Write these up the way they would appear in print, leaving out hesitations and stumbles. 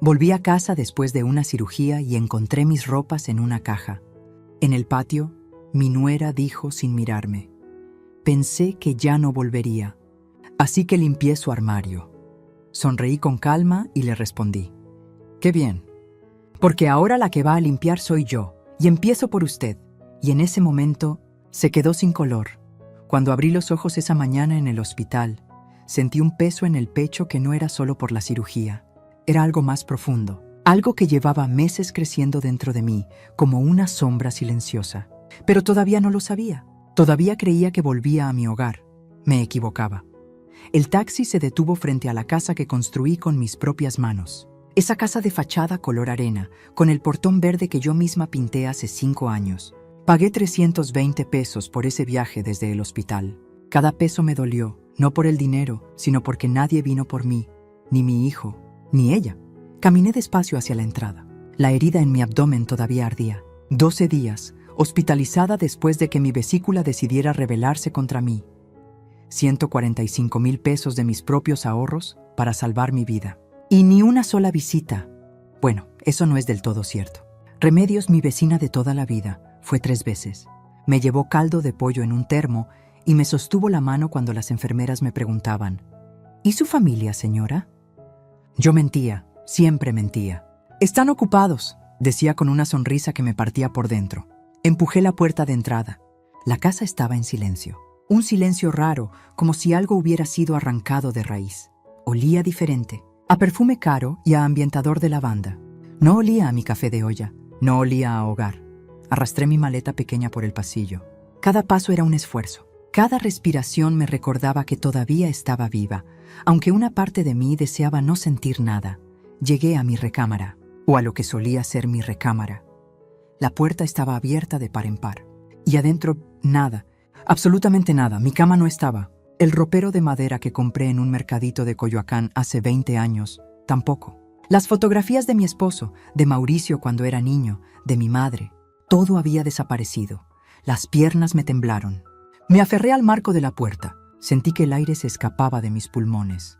Volví a casa después de una cirugía y encontré mis ropas en una caja. En el patio, mi nuera dijo sin mirarme: «Pensé que ya no volvería, así que limpié su armario». Sonreí con calma y le respondí: «Qué bien, porque ahora la que va a limpiar soy yo, y empiezo por usted». Y en ese momento se quedó sin color. Cuando abrí los ojos esa mañana en el hospital, sentí un peso en el pecho que no era solo por la cirugía. Era algo más profundo, algo que llevaba meses creciendo dentro de mí, como una sombra silenciosa. Pero todavía no lo sabía. Todavía creía que volvía a mi hogar. Me equivocaba. El taxi se detuvo frente a la casa que construí con mis propias manos. Esa casa de fachada color arena, con el portón verde que yo misma pinté hace 5 años. Pagué 320 pesos por ese viaje desde el hospital. Cada peso me dolió, no por el dinero, sino porque nadie vino por mí, ni mi hijo, ni ella. Caminé despacio hacia la entrada. La herida en mi abdomen todavía ardía. 12 días, hospitalizada después de que mi vesícula decidiera rebelarse contra mí. 145,000 pesos de mis propios ahorros para salvar mi vida. Y ni una sola visita. Bueno, eso no es del todo cierto. Remedios, mi vecina de toda la vida, fue 3 veces. Me llevó caldo de pollo en un termo y me sostuvo la mano cuando las enfermeras me preguntaban: «¿Y su familia, señora?». Yo mentía, siempre mentía. «Están ocupados», decía con una sonrisa que me partía por dentro. Empujé la puerta de entrada. La casa estaba en silencio. Un silencio raro, como si algo hubiera sido arrancado de raíz. Olía diferente, a perfume caro y a ambientador de lavanda. No olía a mi café de olla, no olía a hogar. Arrastré mi maleta pequeña por el pasillo. Cada paso era un esfuerzo. Cada respiración me recordaba que todavía estaba viva, aunque una parte de mí deseaba no sentir nada. Llegué a mi recámara, o a lo que solía ser mi recámara. La puerta estaba abierta de par en par. Y adentro, nada, absolutamente nada. Mi cama no estaba. El ropero de madera que compré en un mercadito de Coyoacán hace 20 años, tampoco. Las fotografías de mi esposo, de Mauricio cuando era niño, de mi madre, todo había desaparecido. Las piernas me temblaron. Me aferré al marco de la puerta. Sentí que el aire se escapaba de mis pulmones.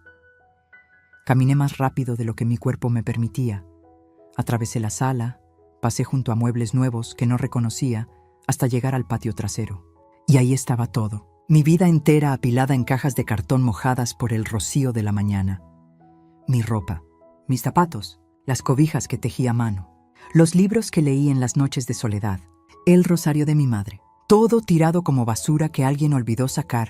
Caminé más rápido de lo que mi cuerpo me permitía. Atravesé la sala, pasé junto a muebles nuevos que no reconocía, hasta llegar al patio trasero. Y ahí estaba todo. Mi vida entera apilada en cajas de cartón mojadas por el rocío de la mañana. Mi ropa, mis zapatos, las cobijas que tejí a mano, los libros que leí en las noches de soledad, el rosario de mi madre. Todo tirado como basura que alguien olvidó sacar.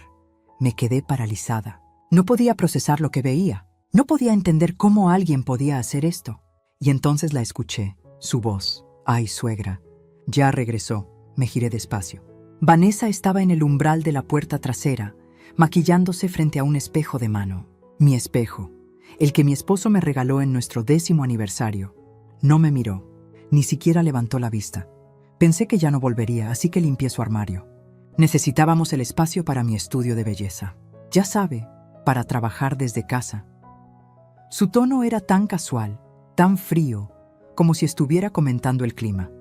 Me quedé paralizada. No podía procesar lo que veía. No podía entender cómo alguien podía hacer esto. Y entonces la escuché, su voz. «Ay, suegra». Ya regresó. Me giré despacio. Vanessa estaba en el umbral de la puerta trasera, maquillándose frente a un espejo de mano. Mi espejo, el que mi esposo me regaló en nuestro 10º aniversario. No me miró, ni siquiera levantó la vista. Pensé que ya no volvería, así que limpié su armario. Necesitábamos el espacio para mi estudio de belleza. Ya sabe, para trabajar desde casa. Su tono era tan casual, tan frío, como si estuviera comentando el clima.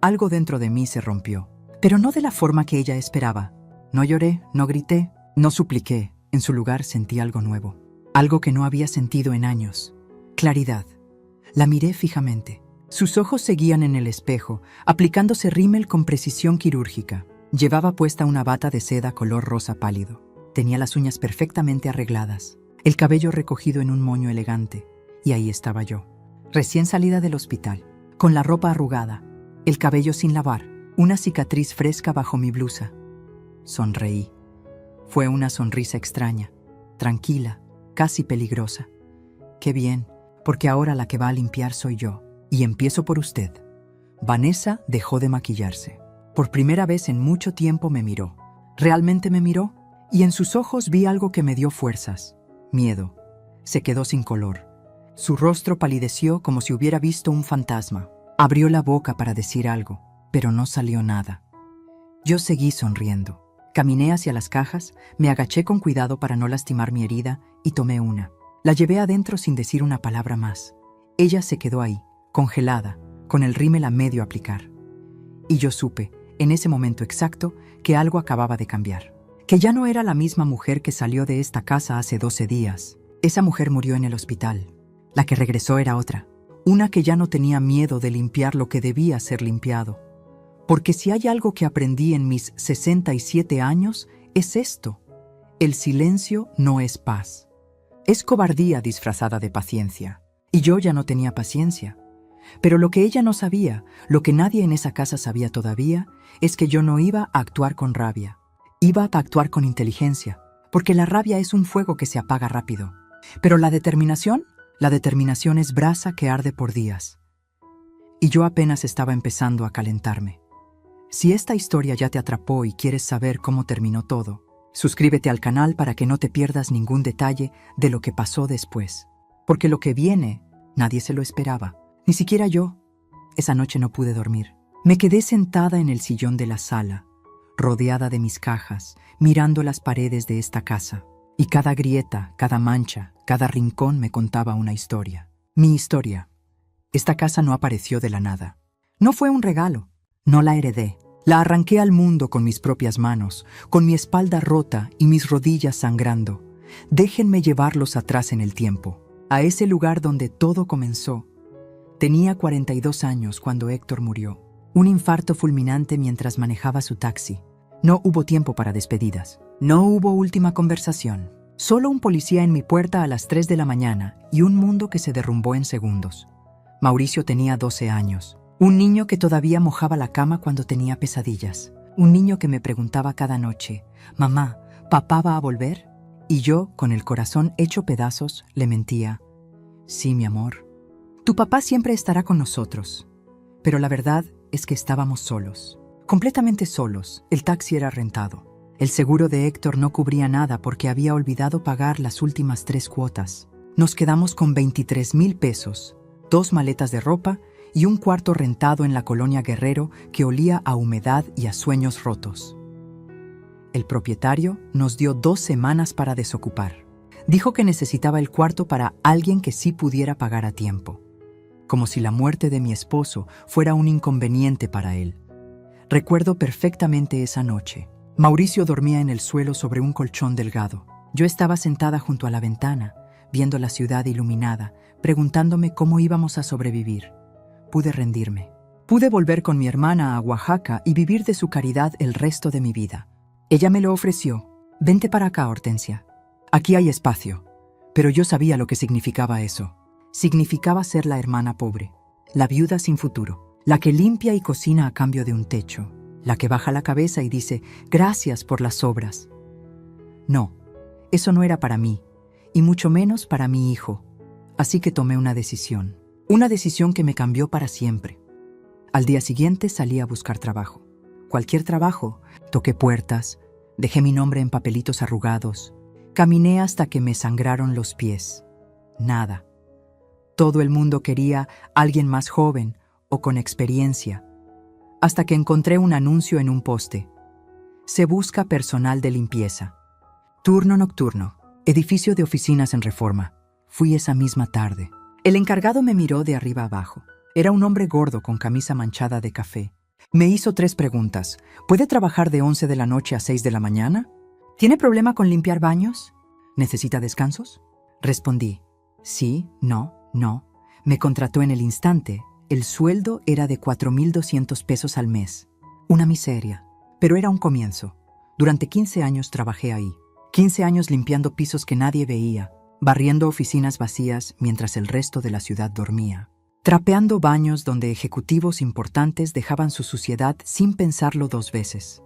Algo dentro de mí se rompió, pero no de la forma que ella esperaba. No lloré, no grité, no supliqué. En su lugar sentí algo nuevo, algo que no había sentido en años. Claridad. La miré fijamente. Sus ojos seguían en el espejo, aplicándose rímel con precisión quirúrgica. Llevaba puesta una bata de seda color rosa pálido. Tenía las uñas perfectamente arregladas, el cabello recogido en un moño elegante. Y ahí estaba yo, recién salida del hospital, con la ropa arrugada, el cabello sin lavar, una cicatriz fresca bajo mi blusa. Sonreí. Fue una sonrisa extraña, tranquila, casi peligrosa. Qué bien, porque ahora la que va a limpiar soy yo. Y empiezo por usted. Vanessa dejó de maquillarse. Por primera vez en mucho tiempo me miró. Realmente me miró, y en sus ojos vi algo que me dio fuerzas. Miedo. Se quedó sin color. Su rostro palideció como si hubiera visto un fantasma. Abrió la boca para decir algo, pero no salió nada. Yo seguí sonriendo. Caminé hacia las cajas, me agaché con cuidado para no lastimar mi herida y tomé una. La llevé adentro sin decir una palabra más. Ella se quedó ahí, congelada, con el rímel a medio aplicar. Y yo supe, en ese momento exacto, que algo acababa de cambiar. Que ya no era la misma mujer que salió de esta casa hace 12 días. Esa mujer murió en el hospital. La que regresó era otra, una que ya no tenía miedo de limpiar lo que debía ser limpiado. Porque si hay algo que aprendí en mis 67 años, es esto: el silencio no es paz. Es cobardía disfrazada de paciencia. Y yo ya no tenía paciencia. Pero lo que ella no sabía, lo que nadie en esa casa sabía todavía, es que yo no iba a actuar con rabia. Iba a actuar con inteligencia, porque la rabia es un fuego que se apaga rápido. Pero la determinación es brasa que arde por días. Y yo apenas estaba empezando a calentarme. Si esta historia ya te atrapó y quieres saber cómo terminó todo, suscríbete al canal para que no te pierdas ningún detalle de lo que pasó después. Porque lo que viene, nadie se lo esperaba. Ni siquiera yo. Esa noche no pude dormir. Me quedé sentada en el sillón de la sala, rodeada de mis cajas, mirando las paredes de esta casa. Y cada grieta, cada mancha, cada rincón me contaba una historia. Mi historia. Esta casa no apareció de la nada. No fue un regalo. No la heredé. La arranqué al mundo con mis propias manos, con mi espalda rota y mis rodillas sangrando. Déjenme llevarlos atrás en el tiempo, a ese lugar donde todo comenzó. Tenía 42 años cuando Héctor murió. Un infarto fulminante mientras manejaba su taxi. No hubo tiempo para despedidas. No hubo última conversación. Solo un policía en mi puerta a las 3 de la mañana y un mundo que se derrumbó en segundos. Mauricio tenía 12 años. Un niño que todavía mojaba la cama cuando tenía pesadillas. Un niño que me preguntaba cada noche: «Mamá, ¿papá va a volver?» Y yo, con el corazón hecho pedazos, le mentía: «Sí, mi amor. Tu papá siempre estará con nosotros». Pero la verdad es que estábamos solos. Completamente solos. El taxi era rentado. El seguro de Héctor no cubría nada porque había olvidado pagar las últimas 3 cuotas. Nos quedamos con 23,000 pesos, 2 maletas de ropa y un cuarto rentado en la colonia Guerrero que olía a humedad y a sueños rotos. El propietario nos dio 2 semanas para desocupar. Dijo que necesitaba el cuarto para alguien que sí pudiera pagar a tiempo. Como si la muerte de mi esposo fuera un inconveniente para él. Recuerdo perfectamente esa noche. Mauricio dormía en el suelo sobre un colchón delgado. Yo estaba sentada junto a la ventana, viendo la ciudad iluminada, preguntándome cómo íbamos a sobrevivir. Pude rendirme. Pude volver con mi hermana a Oaxaca y vivir de su caridad el resto de mi vida. Ella me lo ofreció. «Vente para acá, Hortensia. Aquí hay espacio». Pero yo sabía lo que significaba eso. Significaba ser la hermana pobre, la viuda sin futuro, la que limpia y cocina a cambio de un techo, la que baja la cabeza y dice «gracias por las obras». No, eso no era para mí, y mucho menos para mi hijo. Así que tomé una decisión que me cambió para siempre. Al día siguiente salí a buscar trabajo. Cualquier trabajo. Toqué puertas, dejé mi nombre en papelitos arrugados, caminé hasta que me sangraron los pies. Nada. Todo el mundo quería alguien más joven o con experiencia, hasta que encontré un anuncio en un poste. Se busca personal de limpieza. Turno nocturno. Edificio de oficinas en Reforma. Fui esa misma tarde. El encargado me miró de arriba abajo. Era un hombre gordo con camisa manchada de café. Me hizo 3 preguntas. ¿Puede trabajar de 11 de la noche a 6 de la mañana? ¿Tiene problema con limpiar baños? ¿Necesita descansos? Respondí: sí, no. Me contrató en el instante. El sueldo era de 4,200 pesos al mes. Una miseria. Pero era un comienzo. Durante 15 años trabajé ahí. 15 años limpiando pisos que nadie veía, barriendo oficinas vacías mientras el resto de la ciudad dormía, trapeando baños donde ejecutivos importantes dejaban su suciedad sin pensarlo 2 veces.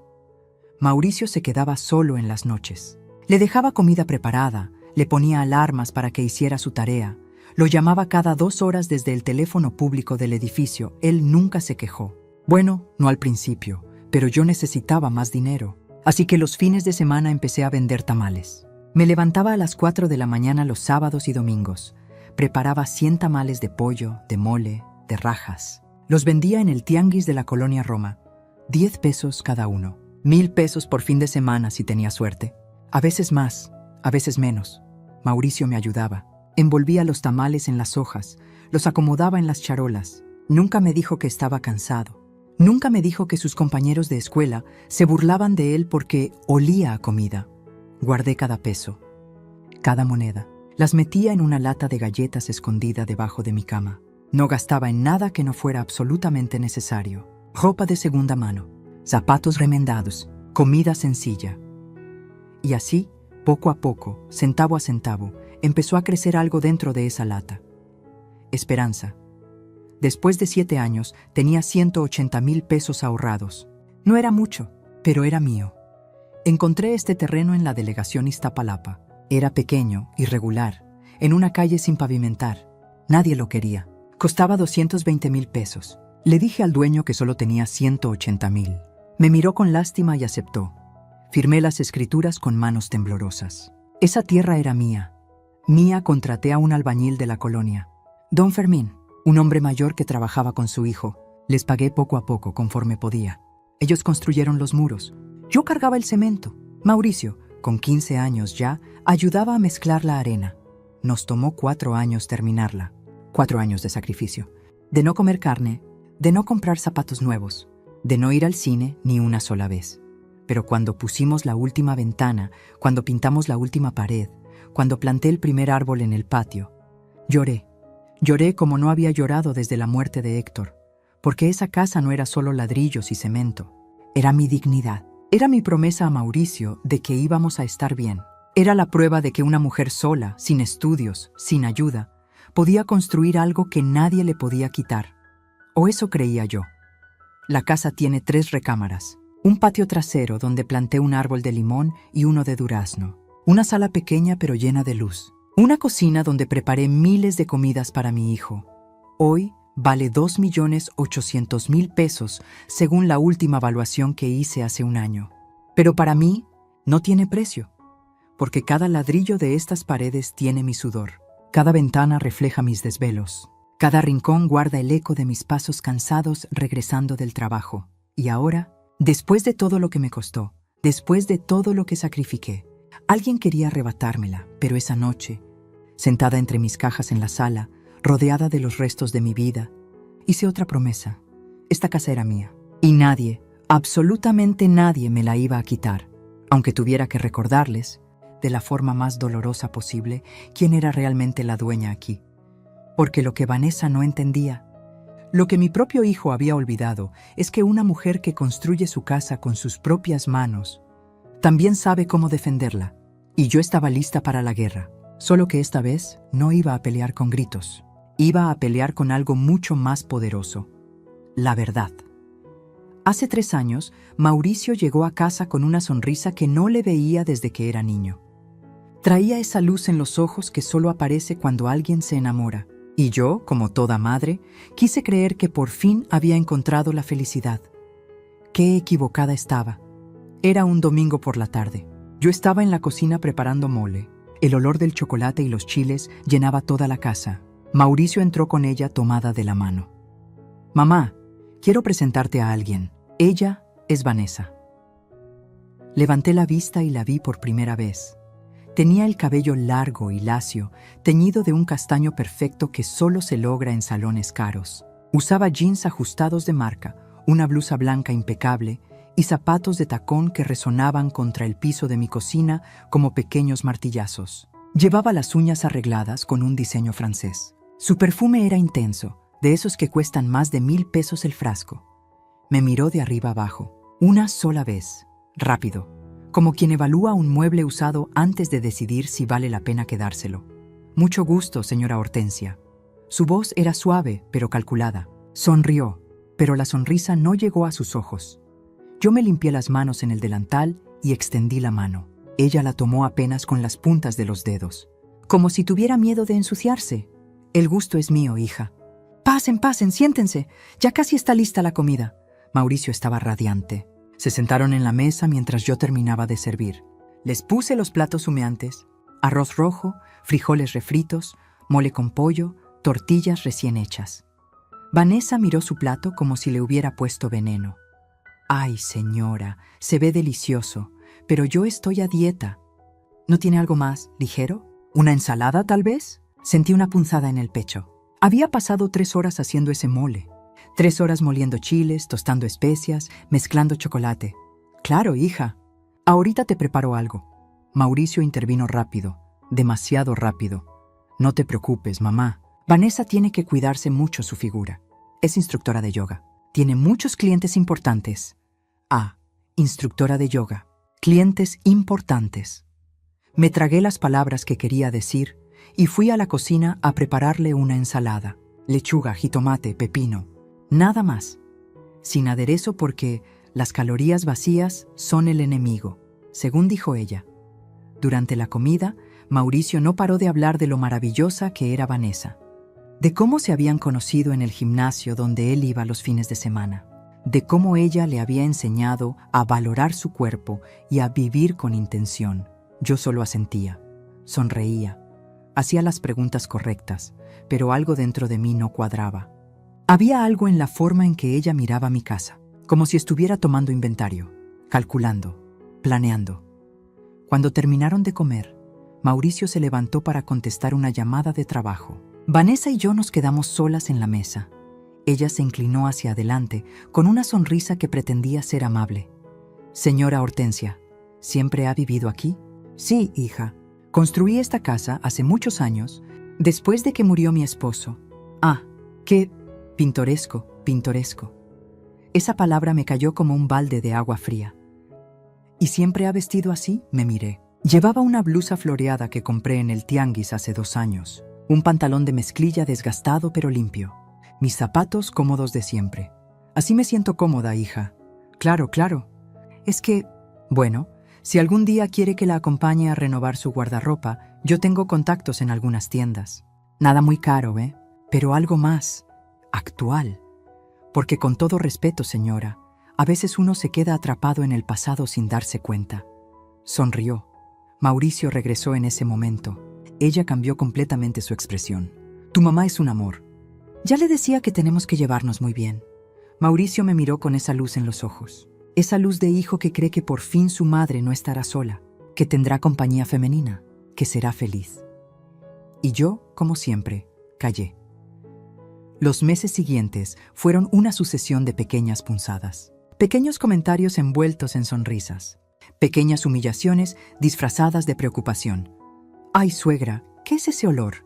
Mauricio se quedaba solo en las noches. Le dejaba comida preparada, le ponía alarmas para que hiciera su tarea, lo llamaba cada 2 horas desde el teléfono público del edificio. Él nunca se quejó. Bueno, no al principio, pero yo necesitaba más dinero. Así que los fines de semana empecé a vender tamales. Me levantaba a las 4 de la mañana los sábados y domingos. Preparaba 100 tamales de pollo, de mole, de rajas. Los vendía en el tianguis de la colonia Roma. 10 pesos cada uno. 1,000 pesos por fin de semana si tenía suerte. A veces más, a veces menos. Mauricio me ayudaba. Envolvía los tamales en las hojas, los acomodaba en las charolas. Nunca me dijo que estaba cansado. Nunca me dijo que sus compañeros de escuela se burlaban de él porque olía a comida. Guardé cada peso, cada moneda. Las metía en una lata de galletas escondida debajo de mi cama. No gastaba en nada que no fuera absolutamente necesario. Ropa de segunda mano, zapatos remendados, comida sencilla. Y así, poco a poco, centavo a centavo, empezó a crecer algo dentro de esa lata. Esperanza. Después de 7 años, tenía 180,000 pesos ahorrados. No era mucho, pero era mío. Encontré este terreno en la delegación Iztapalapa. Era pequeño, irregular, en una calle sin pavimentar. Nadie lo quería. Costaba 220,000 pesos. Le dije al dueño que solo tenía 180,000. Me miró con lástima y aceptó. Firmé las escrituras con manos temblorosas. Esa tierra era mía. Mía. Contraté a un albañil de la colonia, don Fermín, un hombre mayor que trabajaba con su hijo. Les pagué poco a poco, conforme podía. Ellos construyeron los muros. Yo cargaba el cemento. Mauricio, con 15 años ya, ayudaba a mezclar la arena. Nos tomó 4 años terminarla. 4 años de sacrificio. De no comer carne, de no comprar zapatos nuevos, de no ir al cine ni una sola vez. Pero cuando pusimos la última ventana, cuando pintamos la última pared, cuando planté el primer árbol en el patio, lloré. Lloré como no había llorado desde la muerte de Héctor, porque esa casa no era solo ladrillos y cemento. Era mi dignidad. Era mi promesa a Mauricio de que íbamos a estar bien. Era la prueba de que una mujer sola, sin estudios, sin ayuda, podía construir algo que nadie le podía quitar. O eso creía yo. La casa tiene 3 recámaras. Un patio trasero donde planté un árbol de limón y uno de durazno. Una sala pequeña pero llena de luz. Una cocina donde preparé miles de comidas para mi hijo. Hoy vale 2,800,000 pesos según la última evaluación que hice hace un año. Pero para mí no tiene precio, porque cada ladrillo de estas paredes tiene mi sudor. Cada ventana refleja mis desvelos. Cada rincón guarda el eco de mis pasos cansados regresando del trabajo. Y ahora, después de todo lo que me costó, después de todo lo que sacrifiqué, alguien quería arrebatármela, pero esa noche, sentada entre mis cajas en la sala, rodeada de los restos de mi vida, hice otra promesa. Esta casa era mía. Y nadie, absolutamente nadie me la iba a quitar, aunque tuviera que recordarles, de la forma más dolorosa posible, quién era realmente la dueña aquí. Porque lo que Vanessa no entendía, lo que mi propio hijo había olvidado, es que una mujer que construye su casa con sus propias manos también sabe cómo defenderla. Y yo estaba lista para la guerra, solo que esta vez no iba a pelear con gritos. Iba a pelear con algo mucho más poderoso: la verdad. Hace 3 años, Mauricio llegó a casa con una sonrisa que no le veía desde que era niño. Traía esa luz en los ojos que solo aparece cuando alguien se enamora. Y yo, como toda madre, quise creer que por fin había encontrado la felicidad. Qué equivocada estaba. Era un domingo por la tarde. Yo estaba en la cocina preparando mole. El olor del chocolate y los chiles llenaba toda la casa. Mauricio entró con ella tomada de la mano. «Mamá, quiero presentarte a alguien. Ella es Vanessa». Levanté la vista y la vi por primera vez. Tenía el cabello largo y lacio, teñido de un castaño perfecto que solo se logra en salones caros. Usaba jeans ajustados de marca, una blusa blanca impecable y zapatos de tacón que resonaban contra el piso de mi cocina como pequeños martillazos. Llevaba las uñas arregladas con un diseño francés. Su perfume era intenso, de esos que cuestan más de 1,000 pesos el frasco. Me miró de arriba abajo, una sola vez, rápido, como quien evalúa un mueble usado antes de decidir si vale la pena quedárselo. «Mucho gusto, señora Hortensia». Su voz era suave, pero calculada. Sonrió, pero la sonrisa no llegó a sus ojos. Yo me limpié las manos en el delantal y extendí la mano. Ella la tomó apenas con las puntas de los dedos, como si tuviera miedo de ensuciarse. «El gusto es mío, hija». Pasen, siéntense. Ya casi está lista la comida». Mauricio estaba radiante. Se sentaron en la mesa mientras yo terminaba de servir. Les puse los platos humeantes: arroz rojo, frijoles refritos, mole con pollo, tortillas recién hechas. Vanessa miró su plato como si le hubiera puesto veneno. «Ay, señora, se ve delicioso, pero yo estoy a dieta». «¿No tiene algo más ligero? ¿Una ensalada, tal vez?» Sentí una punzada en el pecho. Había pasado 3 horas haciendo ese mole. 3 horas moliendo chiles, tostando especias, mezclando chocolate. «Claro, hija. Ahorita te preparo algo». Mauricio intervino rápido. demasiado rápido. No te preocupes, mamá. Vanessa tiene que cuidarse mucho su figura. Es instructora de yoga. Tiene muchos clientes importantes. Instructora de yoga. Clientes importantes. Me tragué las palabras que quería decir y fui a la cocina a prepararle una ensalada. Lechuga, jitomate, pepino. Nada más. Sin aderezo porque las calorías vacías son el enemigo, según dijo ella. Durante la comida, Mauricio no paró de hablar de lo maravillosa que era Vanessa, de cómo se habían conocido en el gimnasio donde él iba los fines de semana, de cómo ella le había enseñado a valorar su cuerpo y a vivir con intención. Yo solo asentía, sonreía, hacía las preguntas correctas, pero algo dentro de mí no cuadraba. Había algo en la forma en que ella miraba mi casa, como si estuviera tomando inventario, calculando, planeando. Cuando terminaron de comer, Mauricio se levantó para contestar una llamada de trabajo. Vanessa y yo nos quedamos solas en la mesa. Ella se inclinó hacia adelante con una sonrisa que pretendía ser amable. Señora Hortensia, ¿siempre ha vivido aquí? Sí, hija. Construí esta casa hace muchos años, después de que murió mi esposo. Qué pintoresco, pintoresco. Esa palabra me cayó como un balde de agua fría. ¿Y siempre ha vestido así? Me miré. Llevaba una blusa floreada que compré en el tianguis hace 2 años, un pantalón de mezclilla desgastado pero limpio, mis zapatos cómodos de siempre. Así me siento cómoda, hija. Claro, claro. Es que, bueno, si algún día quiere que la acompañe a renovar su guardarropa, yo tengo contactos en algunas tiendas. Nada muy caro, pero algo más actual. Porque con todo respeto, señora, a veces uno se queda atrapado en el pasado sin darse cuenta. Sonrió. Mauricio regresó en ese momento. Ella cambió completamente su expresión. Tu mamá es un amor. Ya le decía que tenemos que llevarnos muy bien. Mauricio me miró con esa luz en los ojos. Esa luz de hijo que cree que por fin su madre no estará sola, que tendrá compañía femenina, que será feliz. Y yo, como siempre, callé. Los meses siguientes fueron una sucesión de pequeñas punzadas. Pequeños comentarios envueltos en sonrisas. Pequeñas humillaciones disfrazadas de preocupación. Ay, suegra, ¿qué es ese olor?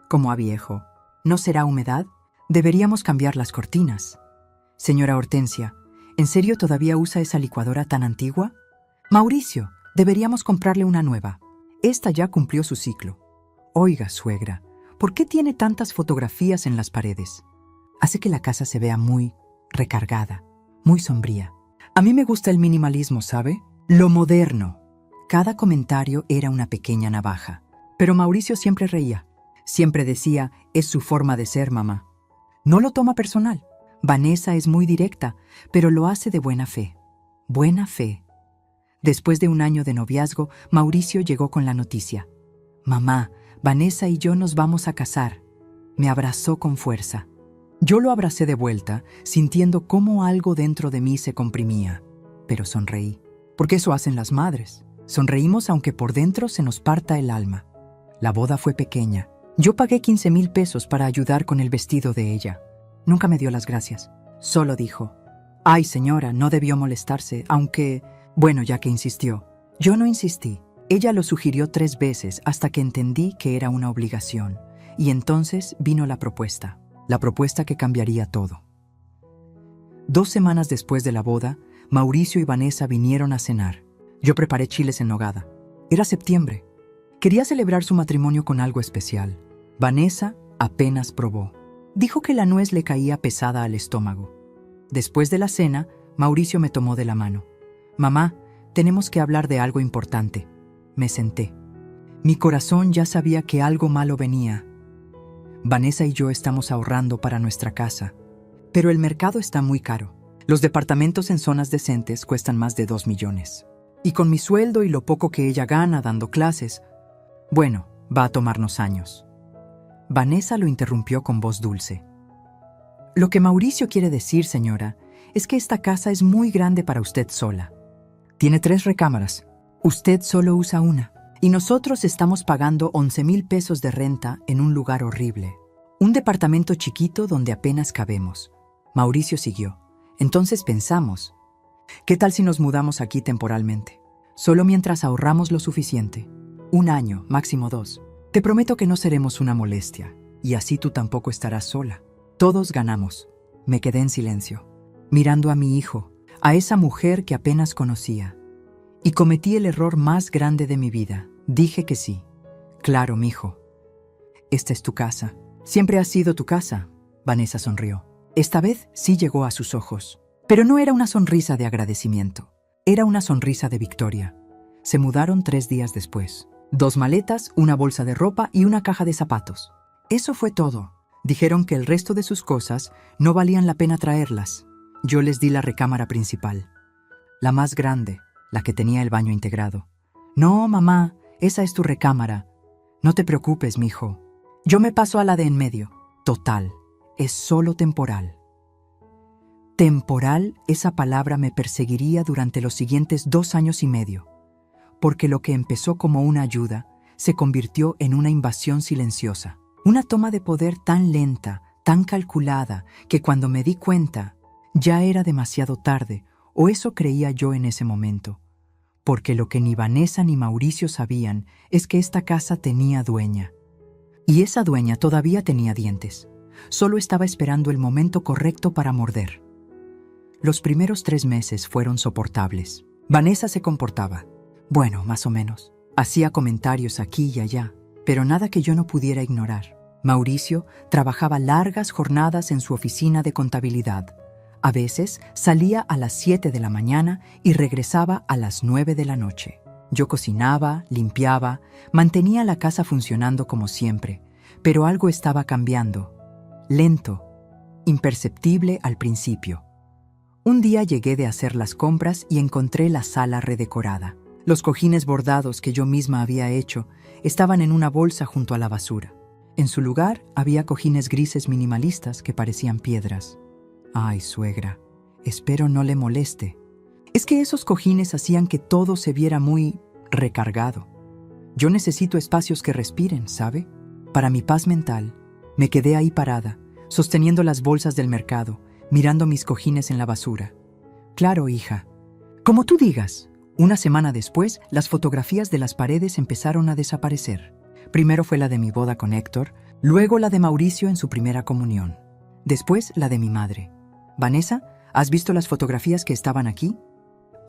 Como a viejo. ¿No será humedad? Deberíamos cambiar las cortinas. Señora Hortensia, ¿en serio todavía usa esa licuadora tan antigua? Mauricio, deberíamos comprarle una nueva. Esta ya cumplió su ciclo. Oiga, suegra, ¿por qué tiene tantas fotografías en las paredes? Hace que la casa se vea muy recargada, muy sombría. A mí me gusta el minimalismo, ¿sabe? Lo moderno. Cada comentario era una pequeña navaja. Pero Mauricio siempre reía. Siempre decía, es su forma de ser, mamá. No lo toma personal. Vanessa es muy directa, pero lo hace de buena fe. Buena fe. Después de 1 año de noviazgo, Mauricio llegó con la noticia. Mamá, Vanessa y yo nos vamos a casar. Me abrazó con fuerza. Yo lo abracé de vuelta, sintiendo cómo algo dentro de mí se comprimía. Pero sonreí, porque eso hacen las madres. Sonreímos aunque por dentro se nos parta el alma. La boda fue pequeña. Yo pagué 15,000 pesos para ayudar con el vestido de ella. Nunca me dio las gracias. Solo dijo, ay señora, no debió molestarse, aunque, bueno, ya que insistió. Yo no insistí. Ella lo sugirió 3 veces hasta que entendí que era una obligación. Y entonces vino la propuesta que cambiaría todo. 2 semanas después de la boda, Mauricio y Vanessa vinieron a cenar. Yo preparé chiles en nogada. Era septiembre. Quería celebrar su matrimonio con algo especial. Vanessa apenas probó. Dijo que la nuez le caía pesada al estómago. Después de la cena, Mauricio me tomó de la mano. Mamá, tenemos que hablar de algo importante. Me senté. Mi corazón ya sabía que algo malo venía. Vanessa y yo estamos ahorrando para nuestra casa, pero el mercado está muy caro. Los departamentos en zonas decentes cuestan más de 2 millones. Y con mi sueldo y lo poco que ella gana dando clases, bueno, va a tomarnos años. Vanessa lo interrumpió con voz dulce. Lo que Mauricio quiere decir, señora, es que esta casa es muy grande para usted sola. Tiene 3 recámaras. Usted solo usa una. Y nosotros estamos pagando 11,000 pesos de renta en un lugar horrible. Un departamento chiquito donde apenas cabemos. Mauricio siguió. Entonces pensamos, ¿qué tal si nos mudamos aquí temporalmente? Solo mientras ahorramos lo suficiente. 1 año, máximo 2. Te prometo que no seremos una molestia, y así tú tampoco estarás sola. Todos ganamos. Me quedé en silencio, mirando a mi hijo, a esa mujer que apenas conocía. Y cometí el error más grande de mi vida. Dije que sí. Claro, mijo. Esta es tu casa. Siempre ha sido tu casa. Vanessa sonrió. Esta vez sí llegó a sus ojos. Pero no era una sonrisa de agradecimiento. Era una sonrisa de victoria. Se mudaron 3 días después. 2 maletas, una bolsa de ropa y una caja de zapatos. Eso fue todo. Dijeron que el resto de sus cosas no valían la pena traerlas. Yo les di la recámara principal. La más grande, la que tenía el baño integrado. No, mamá, esa es tu recámara. No te preocupes, mijo. Yo me paso a la de en medio. Total, es solo temporal. Temporal, esa palabra me perseguiría durante los siguientes 2 años y medio, porque lo que empezó como una ayuda se convirtió en una invasión silenciosa. Una toma de poder tan lenta, tan calculada, que cuando me di cuenta, ya era demasiado tarde, o eso creía yo en ese momento. Porque lo que ni Vanessa ni Mauricio sabían es que esta casa tenía dueña. Y esa dueña todavía tenía dientes. Solo estaba esperando el momento correcto para morder. Los primeros 3 meses fueron soportables. Vanessa se comportaba. Bueno, más o menos. Hacía comentarios aquí y allá, pero nada que yo no pudiera ignorar. Mauricio trabajaba largas jornadas en su oficina de contabilidad. A veces salía a las 7 de la mañana y regresaba a las 9 de la noche. Yo cocinaba, limpiaba, mantenía la casa funcionando como siempre, pero algo estaba cambiando. Lento, imperceptible al principio. Un día llegué de hacer las compras y encontré la sala redecorada. Los cojines bordados que yo misma había hecho estaban en una bolsa junto a la basura. En su lugar había cojines grises minimalistas que parecían piedras. Ay, suegra, espero no le moleste. Es que esos cojines hacían que todo se viera muy recargado. Yo necesito espacios que respiren, ¿sabe? Para mi paz mental, me quedé ahí parada, sosteniendo las bolsas del mercado, mirando mis cojines en la basura. Claro, hija. Como tú digas. Una semana después, las fotografías de las paredes empezaron a desaparecer. Primero fue la de mi boda con Héctor, luego la de Mauricio en su primera comunión. Después la de mi madre. Vanessa, ¿has visto las fotografías que estaban aquí?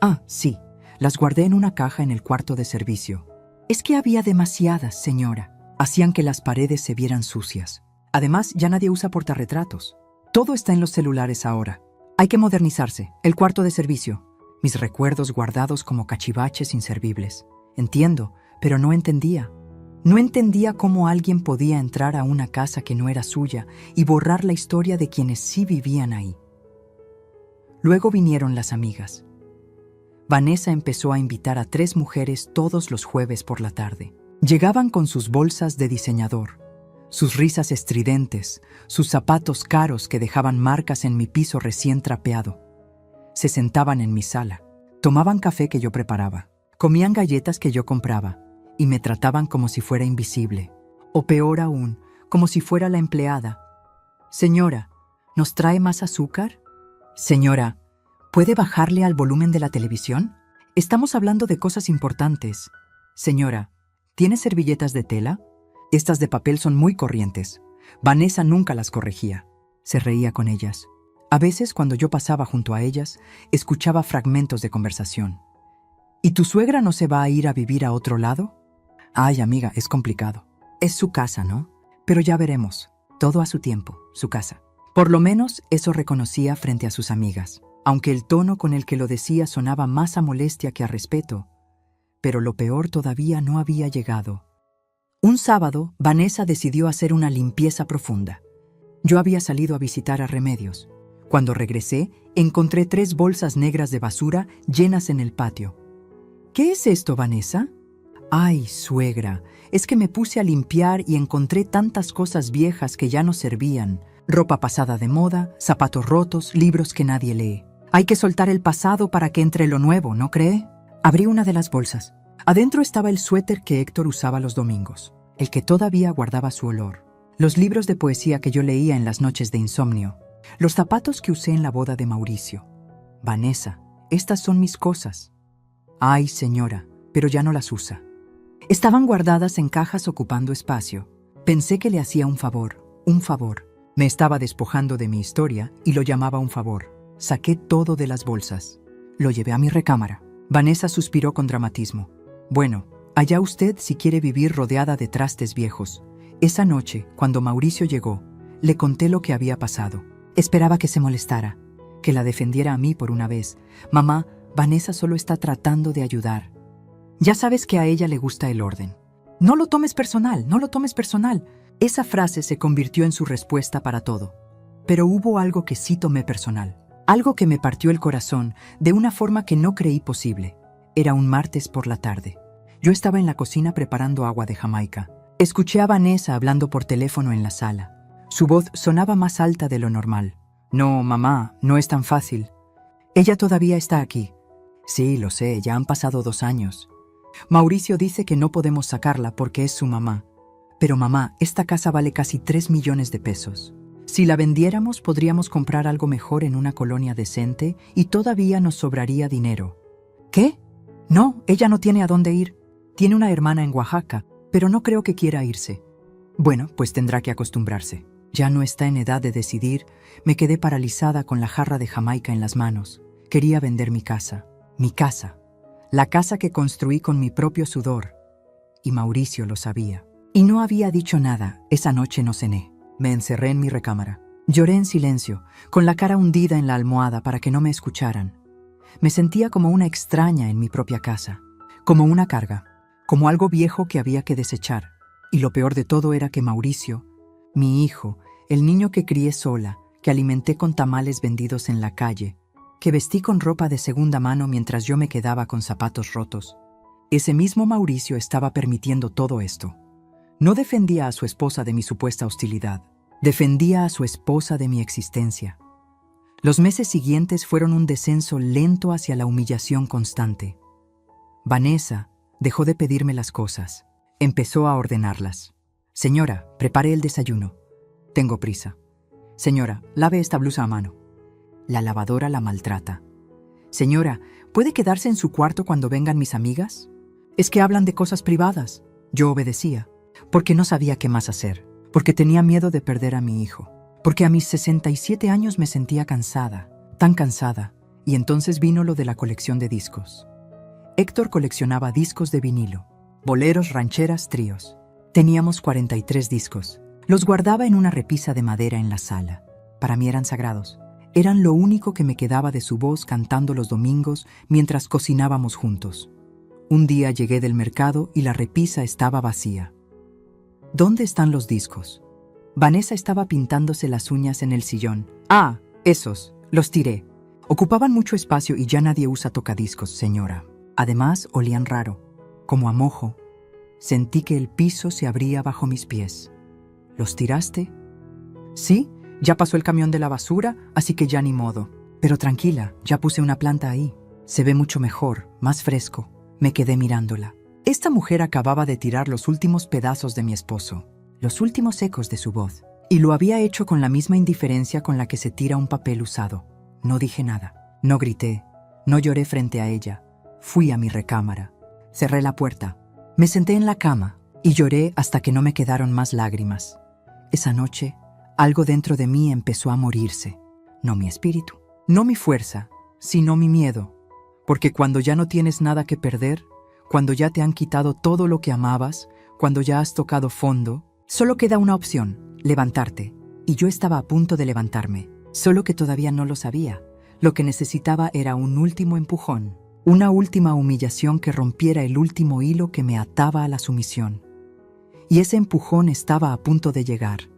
Ah, sí. Las guardé en una caja en el cuarto de servicio. Es que había demasiadas, señora. Hacían que las paredes se vieran sucias. Además, ya nadie usa portarretratos. Todo está en los celulares ahora. Hay que modernizarse. El cuarto de servicio. Mis recuerdos guardados como cachivaches inservibles. Entiendo, pero no entendía. No entendía cómo alguien podía entrar a una casa que no era suya y borrar la historia de quienes sí vivían ahí. Luego vinieron las amigas. Vanessa empezó a invitar a 3 mujeres todos los jueves por la tarde. Llegaban con sus bolsas de diseñador, sus risas estridentes, sus zapatos caros que dejaban marcas en mi piso recién trapeado. Se sentaban en mi sala, tomaban café que yo preparaba, comían galletas que yo compraba y me trataban como si fuera invisible, o peor aún, como si fuera la empleada. Señora, ¿nos trae más azúcar? Señora, ¿puede bajarle al volumen de la televisión? Estamos hablando de cosas importantes. Señora, ¿tiene servilletas de tela? Estas de papel son muy corrientes. Vanessa nunca las corregía. Se reía con ellas. A veces, cuando yo pasaba junto a ellas, escuchaba fragmentos de conversación. ¿Y tu suegra no se va a ir a vivir a otro lado? Ay, amiga, es complicado. Es su casa, ¿no? Pero ya veremos. Todo a su tiempo, su casa. Por lo menos eso reconocía frente a sus amigas, aunque el tono con el que lo decía sonaba más a molestia que a respeto. Pero lo peor todavía no había llegado. Un sábado, Vanessa decidió hacer una limpieza profunda. Yo había salido a visitar a Remedios. Cuando regresé, encontré 3 bolsas negras de basura llenas en el patio. ¿Qué es esto, Vanessa? Ay, suegra, es que me puse a limpiar y encontré tantas cosas viejas que ya no servían. Ropa pasada de moda, zapatos rotos, libros que nadie lee. Hay que soltar el pasado para que entre lo nuevo, ¿no cree? Abrí una de las bolsas. Adentro estaba el suéter que Héctor usaba los domingos, el que todavía guardaba su olor. Los libros de poesía que yo leía en las noches de insomnio. Los zapatos que usé en la boda de Mauricio. Vanessa, estas son mis cosas. Ay, señora, pero ya no las usa. Estaban guardadas en cajas ocupando espacio. Pensé que le hacía un favor, un favor. Me estaba despojando de mi historia y lo llamaba un favor. Saqué todo de las bolsas. Lo llevé a mi recámara. Vanessa suspiró con dramatismo. Bueno, allá usted si quiere vivir rodeada de trastes viejos. Esa noche, cuando Mauricio llegó, le conté lo que había pasado. Esperaba que se molestara, que la defendiera a mí por una vez. Mamá, Vanessa solo está tratando de ayudar. Ya sabes que a ella le gusta el orden. No lo tomes personal, no lo tomes personal. Esa frase se convirtió en su respuesta para todo. Pero hubo algo que sí tomé personal. Algo que me partió el corazón de una forma que no creí posible. Era un martes por la tarde. Yo estaba en la cocina preparando agua de Jamaica. Escuché a Vanessa hablando por teléfono en la sala. Su voz sonaba más alta de lo normal. No, mamá, no es tan fácil. Ella todavía está aquí. Sí, lo sé, ya han pasado 2 años. Mauricio dice que no podemos sacarla porque es su mamá. Pero mamá, esta casa vale casi 3 millones de pesos. Si la vendiéramos, podríamos comprar algo mejor en una colonia decente y todavía nos sobraría dinero. ¿Qué? No, ella no tiene a dónde ir. Tiene una hermana en Oaxaca, pero no creo que quiera irse. Bueno, pues tendrá que acostumbrarse. Ya no está en edad de decidir. Me quedé paralizada con la jarra de Jamaica en las manos. Quería vender mi casa. Mi casa. La casa que construí con mi propio sudor. Y Mauricio lo sabía. Y no había dicho nada. Esa noche no cené. Me encerré en mi recámara. Lloré en silencio, con la cara hundida en la almohada para que no me escucharan. Me sentía como una extraña en mi propia casa. Como una carga. Como algo viejo que había que desechar. Y lo peor de todo era que Mauricio, mi hijo, el niño que crié sola, que alimenté con tamales vendidos en la calle, que vestí con ropa de segunda mano mientras yo me quedaba con zapatos rotos. Ese mismo Mauricio estaba permitiendo todo esto. No defendía a su esposa de mi supuesta hostilidad. Defendía a su esposa de mi existencia. Los meses siguientes fueron un descenso lento hacia la humillación constante. Vanessa dejó de pedirme las cosas. Empezó a ordenarlas. Señora, prepare el desayuno. Tengo prisa. Señora, lave esta blusa a mano. La lavadora la maltrata. Señora, ¿puede quedarse en su cuarto cuando vengan mis amigas? Es que hablan de cosas privadas. Yo obedecía, porque no sabía qué más hacer, porque tenía miedo de perder a mi hijo, porque a mis 67 años me sentía cansada, tan cansada, y entonces vino lo de la colección de discos. Héctor coleccionaba discos de vinilo, boleros, rancheras, tríos. Teníamos 43 discos. Los guardaba en una repisa de madera en la sala. Para mí eran sagrados. Eran lo único que me quedaba de su voz cantando los domingos mientras cocinábamos juntos. Un día llegué del mercado y la repisa estaba vacía. ¿Dónde están los discos? Vanessa estaba pintándose las uñas en el sillón. Ah, esos, los tiré. Ocupaban mucho espacio y ya nadie usa tocadiscos, señora. Además, olían raro, como a mojo. Sentí que el piso se abría bajo mis pies. ¿Los tiraste? Sí, ya pasó el camión de la basura, así que ya ni modo. Pero tranquila, ya puse una planta ahí. Se ve mucho mejor, más fresco. Me quedé mirándola. Esta mujer acababa de tirar los últimos pedazos de mi esposo, los últimos ecos de su voz, y lo había hecho con la misma indiferencia con la que se tira un papel usado. No dije nada, no grité, no lloré frente a ella. Fui a mi recámara, cerré la puerta, me senté en la cama y lloré hasta que no me quedaron más lágrimas. Esa noche, algo dentro de mí empezó a morirse. No mi espíritu, no mi fuerza, sino mi miedo. Porque cuando ya no tienes nada que perder, cuando ya te han quitado todo lo que amabas, cuando ya has tocado fondo, solo queda una opción, levantarte. Y yo estaba a punto de levantarme, solo que todavía no lo sabía. Lo que necesitaba era un último empujón, una última humillación que rompiera el último hilo que me ataba a la sumisión. Y ese empujón estaba a punto de llegar.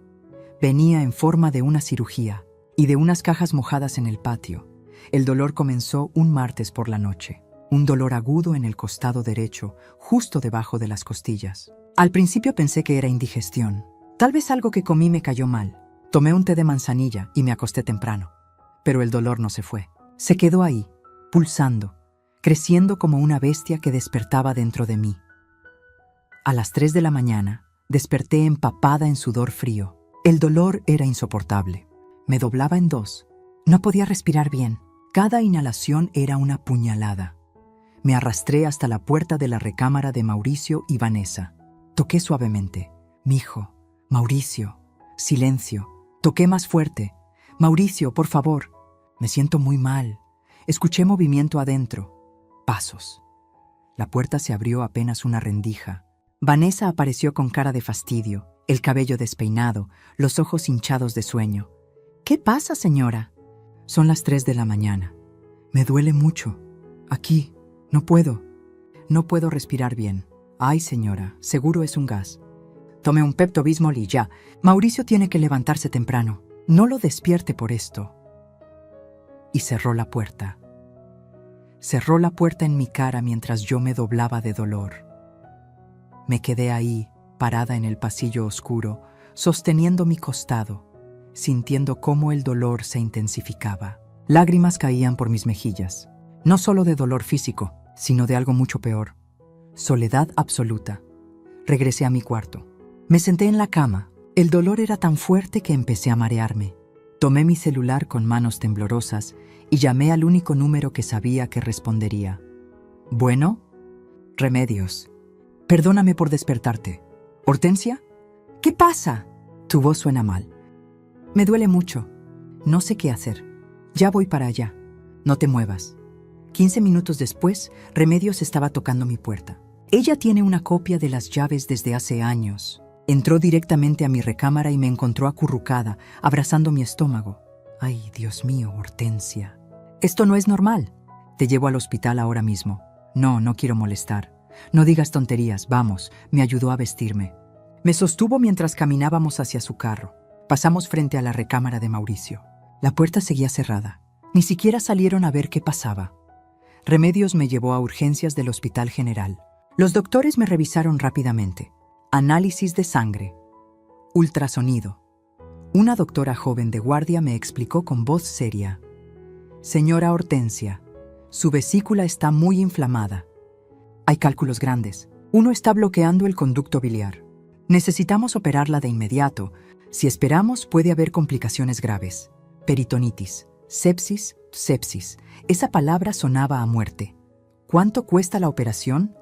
Venía en forma de una cirugía y de unas cajas mojadas en el patio. El dolor comenzó un martes por la noche. Un dolor agudo en el costado derecho, justo debajo de las costillas. Al principio pensé que era indigestión. Tal vez algo que comí me cayó mal. Tomé un té de manzanilla y me acosté temprano. Pero el dolor no se fue. Se quedó ahí, pulsando, creciendo como una bestia que despertaba dentro de mí. A las 3 de la mañana, desperté empapada en sudor frío. El dolor era insoportable. Me doblaba en 2. No podía respirar bien. Cada inhalación era una puñalada. Me arrastré hasta la puerta de la recámara de Mauricio y Vanessa. Toqué suavemente. Mijo, Mauricio, silencio. Toqué más fuerte. Mauricio, por favor. Me siento muy mal. Escuché movimiento adentro. Pasos. La puerta se abrió apenas una rendija. Vanessa apareció con cara de fastidio, el cabello despeinado, los ojos hinchados de sueño. ¿Qué pasa, señora? Son las 3 de la mañana. Me duele mucho. Aquí. No puedo. No puedo respirar bien. Ay, señora, seguro es un gas. Tome un Pepto-Bismol y ya. Mauricio tiene que levantarse temprano. No lo despierte por esto. Y cerró la puerta. Cerró la puerta en mi cara mientras yo me doblaba de dolor. Me quedé ahí, parada en el pasillo oscuro, sosteniendo mi costado, sintiendo cómo el dolor se intensificaba. Lágrimas caían por mis mejillas, no solo de dolor físico, sino de algo mucho peor. Soledad absoluta. Regresé a mi cuarto. Me senté en la cama. El dolor era tan fuerte que empecé a marearme. Tomé mi celular con manos temblorosas y llamé al único número que sabía que respondería. ¿Bueno? Remedios. Perdóname por despertarte. ¿Hortensia? ¿Qué pasa? Tu voz suena mal. Me duele mucho. No sé qué hacer. Ya voy para allá. No te muevas. 15 minutos después, Remedios estaba tocando mi puerta. Ella tiene una copia de las llaves desde hace años. Entró directamente a mi recámara y me encontró acurrucada, abrazando mi estómago. Ay, Dios mío, Hortensia. Esto no es normal. Te llevo al hospital ahora mismo. No, no quiero molestar. No digas tonterías, vamos. Me ayudó a vestirme. Me sostuvo mientras caminábamos hacia su carro. Pasamos frente a la recámara de Mauricio. La puerta seguía cerrada. Ni siquiera salieron a ver qué pasaba. Remedios me llevó a urgencias del Hospital General. Los doctores me revisaron rápidamente. Análisis de sangre. Ultrasonido. Una doctora joven de guardia me explicó con voz seria. Señora Hortensia, su vesícula está muy inflamada. Hay cálculos grandes. Uno está bloqueando el conducto biliar. Necesitamos operarla de inmediato. Si esperamos, puede haber complicaciones graves. Peritonitis, sepsis. Esa palabra sonaba a muerte. ¿Cuánto cuesta la operación?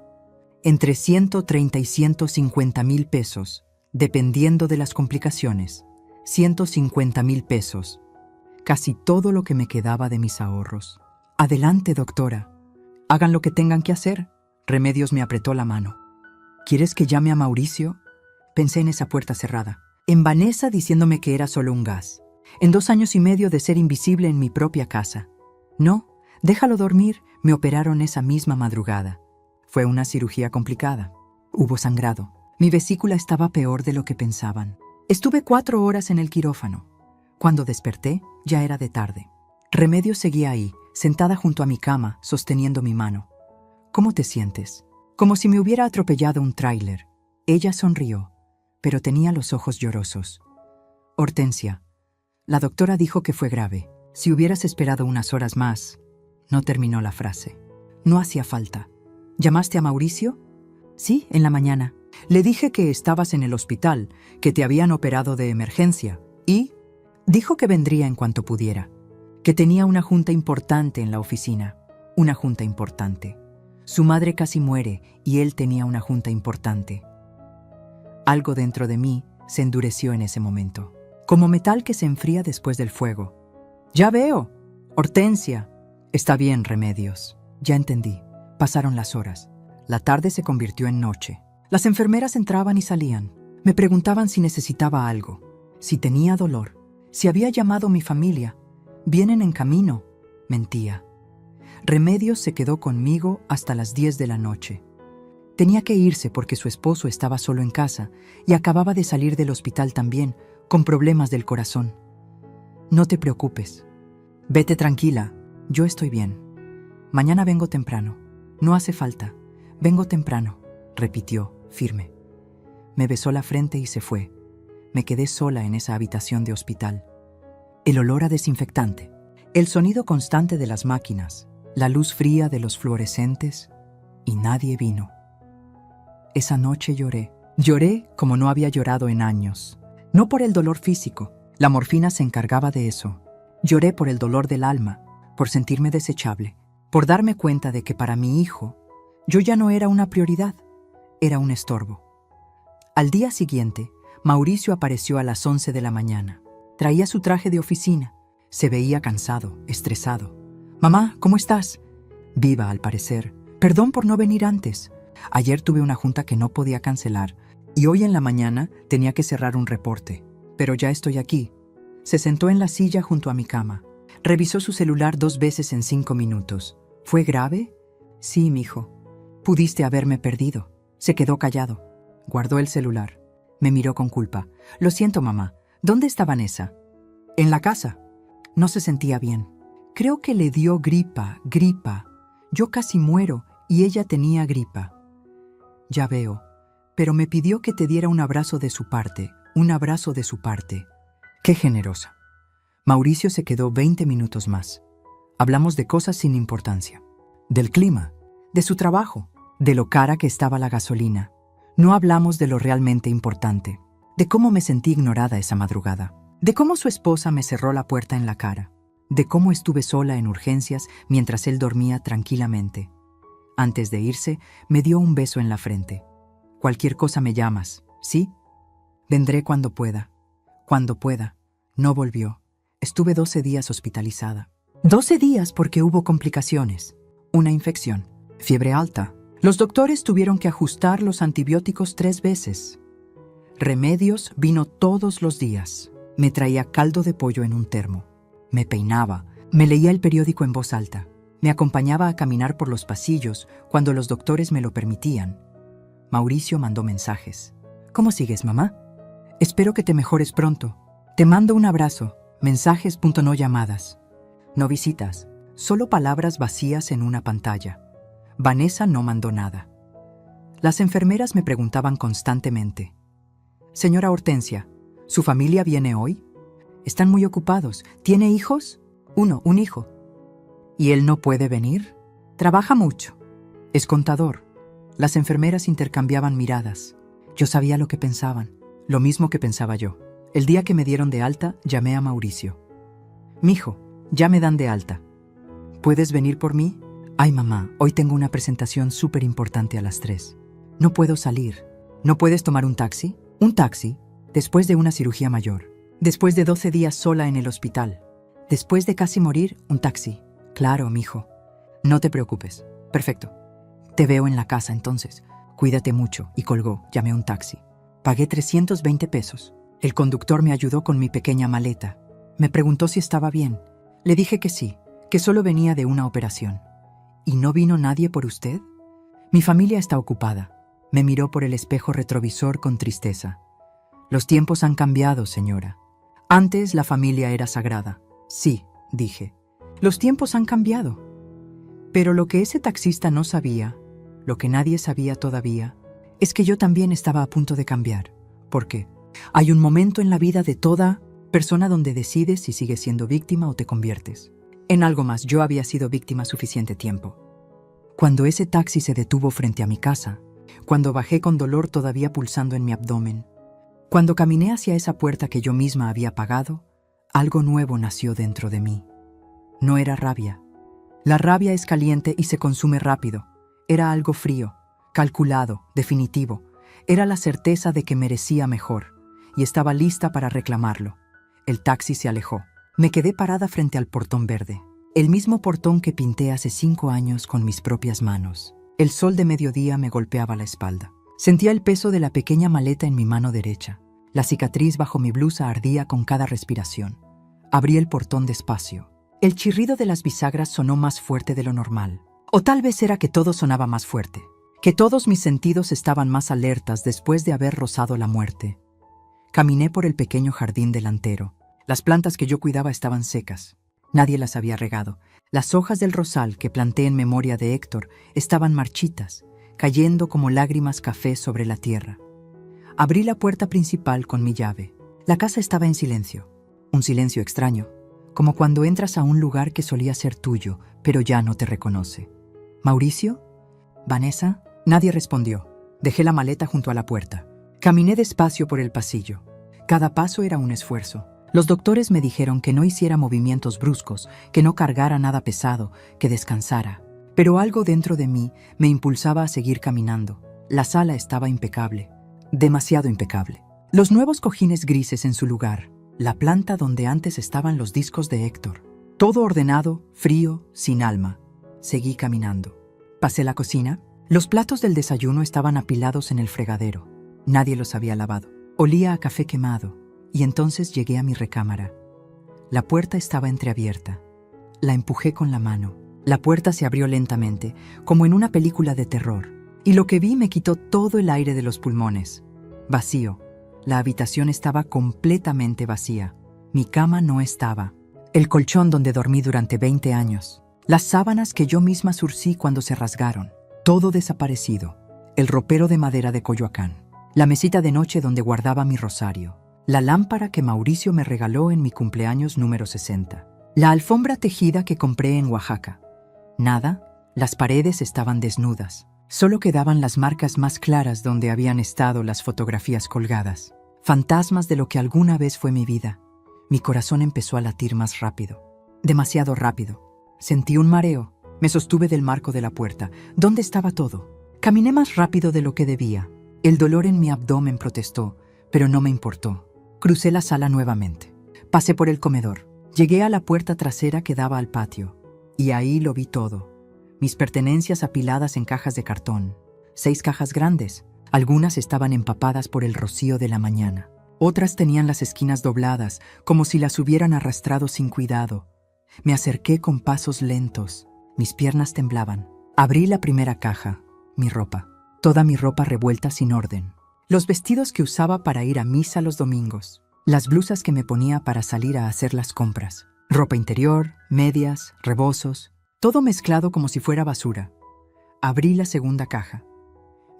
Entre 130 y 150 mil pesos, dependiendo de las complicaciones. 150,000 pesos. Casi todo lo que me quedaba de mis ahorros. Adelante, doctora. Hagan lo que tengan que hacer. Remedios me apretó la mano. ¿Quieres que llame a Mauricio? Pensé en esa puerta cerrada. En Vanessa diciéndome que era solo un gas. En 2 años y medio de ser invisible en mi propia casa. No, déjalo dormir. Me operaron esa misma madrugada. Fue una cirugía complicada. Hubo sangrado. Mi vesícula estaba peor de lo que pensaban. Estuve 4 horas en el quirófano. Cuando desperté, ya era de tarde. Remedios seguía ahí, sentada junto a mi cama, sosteniendo mi mano. ¿Cómo te sientes? Como si me hubiera atropellado un tráiler. Ella sonrió, pero tenía los ojos llorosos. Hortensia, la doctora dijo que fue grave. Si hubieras esperado unas horas más... No terminó la frase. No hacía falta. ¿Llamaste a Mauricio? Sí, en la mañana. Le dije que estabas en el hospital, que te habían operado de emergencia, y dijo que vendría en cuanto pudiera, que tenía una junta importante en la oficina. Una junta importante. Su madre casi muere y él tenía una junta importante. Algo dentro de mí se endureció en ese momento, como metal que se enfría después del fuego. ¡Ya veo! ¡Hortensia! Está bien, Remedios. Ya entendí. Pasaron las horas. La tarde se convirtió en noche. Las enfermeras entraban y salían. Me preguntaban si necesitaba algo, si tenía dolor, si había llamado a mi familia. Vienen en camino. Mentía. Remedios se quedó conmigo hasta las 10 de la noche. Tenía que irse porque su esposo estaba solo en casa y acababa de salir del hospital también, con problemas del corazón. No te preocupes. Vete tranquila. Yo estoy bien. Mañana vengo temprano. No hace falta. Vengo temprano, repitió, firme. Me besó la frente y se fue. Me quedé sola en esa habitación de hospital. El olor a desinfectante, el sonido constante de las máquinas, la luz fría de los fluorescentes, y nadie vino. Esa noche lloré. Lloré como no había llorado en años. No por el dolor físico. La morfina se encargaba de eso. Lloré por el dolor del alma, por sentirme desechable. por darme cuenta de que para mi hijo yo ya no era una prioridad, era un estorbo. Al día siguiente, Mauricio apareció a las 11 de la mañana. Traía su traje de oficina. Se veía cansado, estresado. «Mamá, ¿cómo estás?» Viva, al parecer. «Perdón por no venir antes. Ayer tuve una junta que no podía cancelar y hoy en la mañana tenía que cerrar un reporte. Pero ya estoy aquí». Se sentó en la silla junto a mi cama. Revisó su celular 2 veces en 5 minutos. «¿Fue grave?» «Sí, mijo. Pudiste haberme perdido». Se quedó callado. Guardó el celular. Me miró con culpa. «Lo siento, mamá. ¿Dónde está Vanessa?» «En la casa». No se sentía bien. Creo que le dio gripa. Yo casi muero y ella tenía gripa. Ya veo. Pero me pidió que te diera un abrazo de su parte. Un abrazo de su parte. Qué generosa. Mauricio se quedó 20 minutos más. Hablamos de cosas sin importancia. Del clima, de su trabajo, de lo cara que estaba la gasolina. No hablamos de lo realmente importante, de cómo me sentí ignorada esa madrugada, de cómo su esposa me cerró la puerta en la cara, de cómo estuve sola en urgencias mientras él dormía tranquilamente. Antes de irse, me dio un beso en la frente. «Cualquier cosa me llamas, ¿sí? Vendré cuando pueda». Cuando pueda. No volvió. Estuve 12 días hospitalizada. 12 días porque hubo complicaciones. Una infección. Fiebre alta. Los doctores tuvieron que ajustar los antibióticos 3 veces. Remedios vino todos los días. Me traía caldo de pollo en un termo. Me peinaba. Me leía el periódico en voz alta. Me acompañaba a caminar por los pasillos cuando los doctores me lo permitían. Mauricio mandó mensajes. «¿Cómo sigues, mamá? Espero que te mejores pronto. Te mando un abrazo. Mensajes, no llamadas. No visitas. Solo palabras vacías en una pantalla». Vanessa no mandó nada. Las enfermeras me preguntaban constantemente. «Señora Hortensia, ¿su familia viene hoy? Están muy ocupados. ¿Tiene hijos?» Un hijo». «¿Y él no puede venir?» «Trabaja mucho. Es contador». Las enfermeras intercambiaban miradas. Yo sabía lo que pensaban, lo mismo que pensaba yo. El día que me dieron de alta, llamé a Mauricio. «Mijo, ya me dan de alta. ¿Puedes venir por mí?» «Ay, mamá, hoy tengo una presentación súper importante a las 3. No puedo salir». «¿No puedes tomar un taxi?» «Un taxi, después de una cirugía mayor. Después de 12 días sola en el hospital. Después de casi morir, un taxi». «Claro, mijo. No te preocupes. Perfecto. Te veo en la casa entonces. Cuídate mucho». Y colgó. Llamé a un taxi. Pagué 320 pesos. El conductor me ayudó con mi pequeña maleta. Me preguntó si estaba bien. Le dije que sí, que solo venía de una operación. «¿Y no vino nadie por usted?» «Mi familia está ocupada». Me miró por el espejo retrovisor con tristeza. «Los tiempos han cambiado, señora. Antes la familia era sagrada». «Sí», dije. «Los tiempos han cambiado». Pero lo que ese taxista no sabía, lo que nadie sabía todavía, es que yo también estaba a punto de cambiar. ¿Por qué? Hay un momento en la vida de toda persona donde decides si sigues siendo víctima o te conviertes en algo más. Yo había sido víctima suficiente tiempo. Cuando ese taxi se detuvo frente a mi casa, cuando bajé con dolor todavía pulsando en mi abdomen, cuando caminé hacia esa puerta que yo misma había apagado, algo nuevo nació dentro de mí. No era rabia. La rabia es caliente y se consume rápido. Era algo frío, calculado, definitivo. Era la certeza de que merecía mejor y estaba lista para reclamarlo. El taxi se alejó. Me quedé parada frente al portón verde, el mismo portón que pinté hace 5 años con mis propias manos. El sol de mediodía me golpeaba la espalda. Sentía el peso de la pequeña maleta en mi mano derecha. La cicatriz bajo mi blusa ardía con cada respiración. Abrí el portón despacio. El chirrido de las bisagras sonó más fuerte de lo normal. O tal vez era que todo sonaba más fuerte, que todos mis sentidos estaban más alertas después de haber rozado la muerte. Caminé por el pequeño jardín delantero. Las plantas que yo cuidaba estaban secas. Nadie las había regado. Las hojas del rosal que planté en memoria de Héctor estaban marchitas, cayendo como lágrimas café sobre la tierra. Abrí la puerta principal con mi llave. La casa estaba en silencio. Un silencio extraño, como cuando entras a un lugar que solía ser tuyo, pero ya no te reconoce. «¿Mauricio? ¿Vanessa?» Nadie respondió. Dejé la maleta junto a la puerta. Caminé despacio por el pasillo. Cada paso era un esfuerzo. Los doctores me dijeron que no hiciera movimientos bruscos, que no cargara nada pesado, que descansara. Pero algo dentro de mí me impulsaba a seguir caminando. La sala estaba impecable, demasiado impecable. Los nuevos cojines grises en su lugar, la planta donde antes estaban los discos de Héctor. Todo ordenado, frío, sin alma. Seguí caminando. Pasé la cocina. Los platos del desayuno estaban apilados en el fregadero. Nadie los había lavado. Olía a café quemado. Y entonces llegué a mi recámara. La puerta estaba entreabierta. La empujé con la mano. La puerta se abrió lentamente, como en una película de terror. Y lo que vi me quitó todo el aire de los pulmones. Vacío. La habitación estaba completamente vacía. Mi cama no estaba. El colchón donde dormí durante 20 años. Las sábanas que yo misma zurcí cuando se rasgaron. Todo desaparecido. El ropero de madera de Coyoacán. La mesita de noche donde guardaba mi rosario. La lámpara que Mauricio me regaló en mi cumpleaños número 60. La alfombra tejida que compré en Oaxaca. Nada, las paredes estaban desnudas. Solo quedaban las marcas más claras donde habían estado las fotografías colgadas. Fantasmas de lo que alguna vez fue mi vida. Mi corazón empezó a latir más rápido. Demasiado rápido. Sentí un mareo. Me sostuve del marco de la puerta. ¿Dónde estaba todo? Caminé más rápido de lo que debía. El dolor en mi abdomen protestó, pero no me importó. Crucé la sala nuevamente. Pasé por el comedor. Llegué a la puerta trasera que daba al patio. Y ahí lo vi todo. Mis pertenencias apiladas en cajas de cartón. 6 cajas grandes. Algunas estaban empapadas por el rocío de la mañana. Otras tenían las esquinas dobladas, como si las hubieran arrastrado sin cuidado. Me acerqué con pasos lentos. Mis piernas temblaban. Abrí la primera caja. Mi ropa. Toda mi ropa revuelta sin orden. Los vestidos que usaba para ir a misa los domingos. Las blusas que me ponía para salir a hacer las compras. Ropa interior, medias, rebozos. Todo mezclado como si fuera basura. Abrí la segunda caja.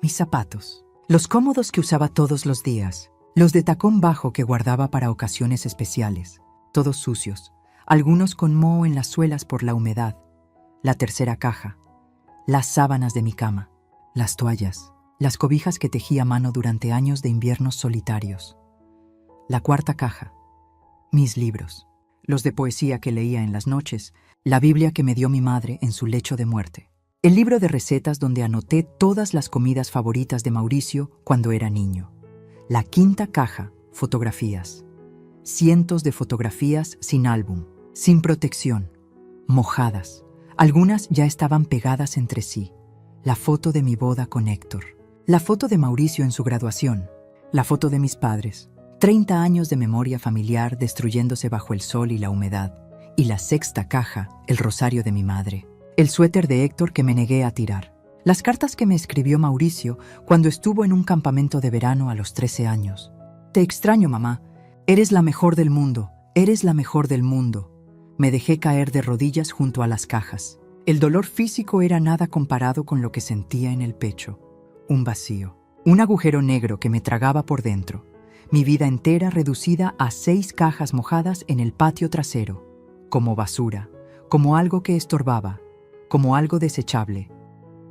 Mis zapatos. Los cómodos que usaba todos los días. Los de tacón bajo que guardaba para ocasiones especiales. Todos sucios. Algunos con moho en las suelas por la humedad. La tercera caja. Las sábanas de mi cama. Las toallas. Las cobijas que tejí a mano durante años de inviernos solitarios. La cuarta caja. Mis libros. Los de poesía que leía en las noches. La Biblia que me dio mi madre en su lecho de muerte. El libro de recetas donde anoté todas las comidas favoritas de Mauricio cuando era niño. La quinta caja. Fotografías. Cientos de fotografías sin álbum, sin protección, mojadas. Algunas ya estaban pegadas entre sí. La foto de mi boda con Héctor. La foto de Mauricio en su graduación. La foto de mis padres. 30 años de memoria familiar destruyéndose bajo el sol y la humedad. Y la sexta caja, el rosario de mi madre. El suéter de Héctor que me negué a tirar. Las cartas que me escribió Mauricio cuando estuvo en un campamento de verano a los 13 años. Te extraño, mamá. Eres la mejor del mundo. Eres la mejor del mundo. Me dejé caer de rodillas junto a las cajas. El dolor físico era nada comparado con lo que sentía en el pecho. Un vacío. Un agujero negro que me tragaba por dentro. Mi vida entera reducida a 6 cajas mojadas en el patio trasero. Como basura. Como algo que estorbaba. Como algo desechable.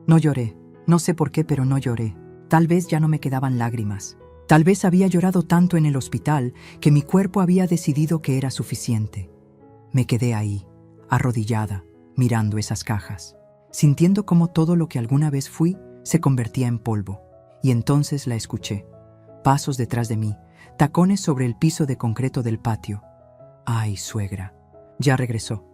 No lloré. No sé por qué, pero no lloré. Tal vez ya no me quedaban lágrimas. Tal vez había llorado tanto en el hospital que mi cuerpo había decidido que era suficiente. Me quedé ahí, arrodillada, mirando esas cajas, sintiendo cómo todo lo que alguna vez fui se convertía en polvo. Y entonces la escuché. Pasos detrás de mí, tacones sobre el piso de concreto del patio. ¡Ay, suegra! Ya regresó.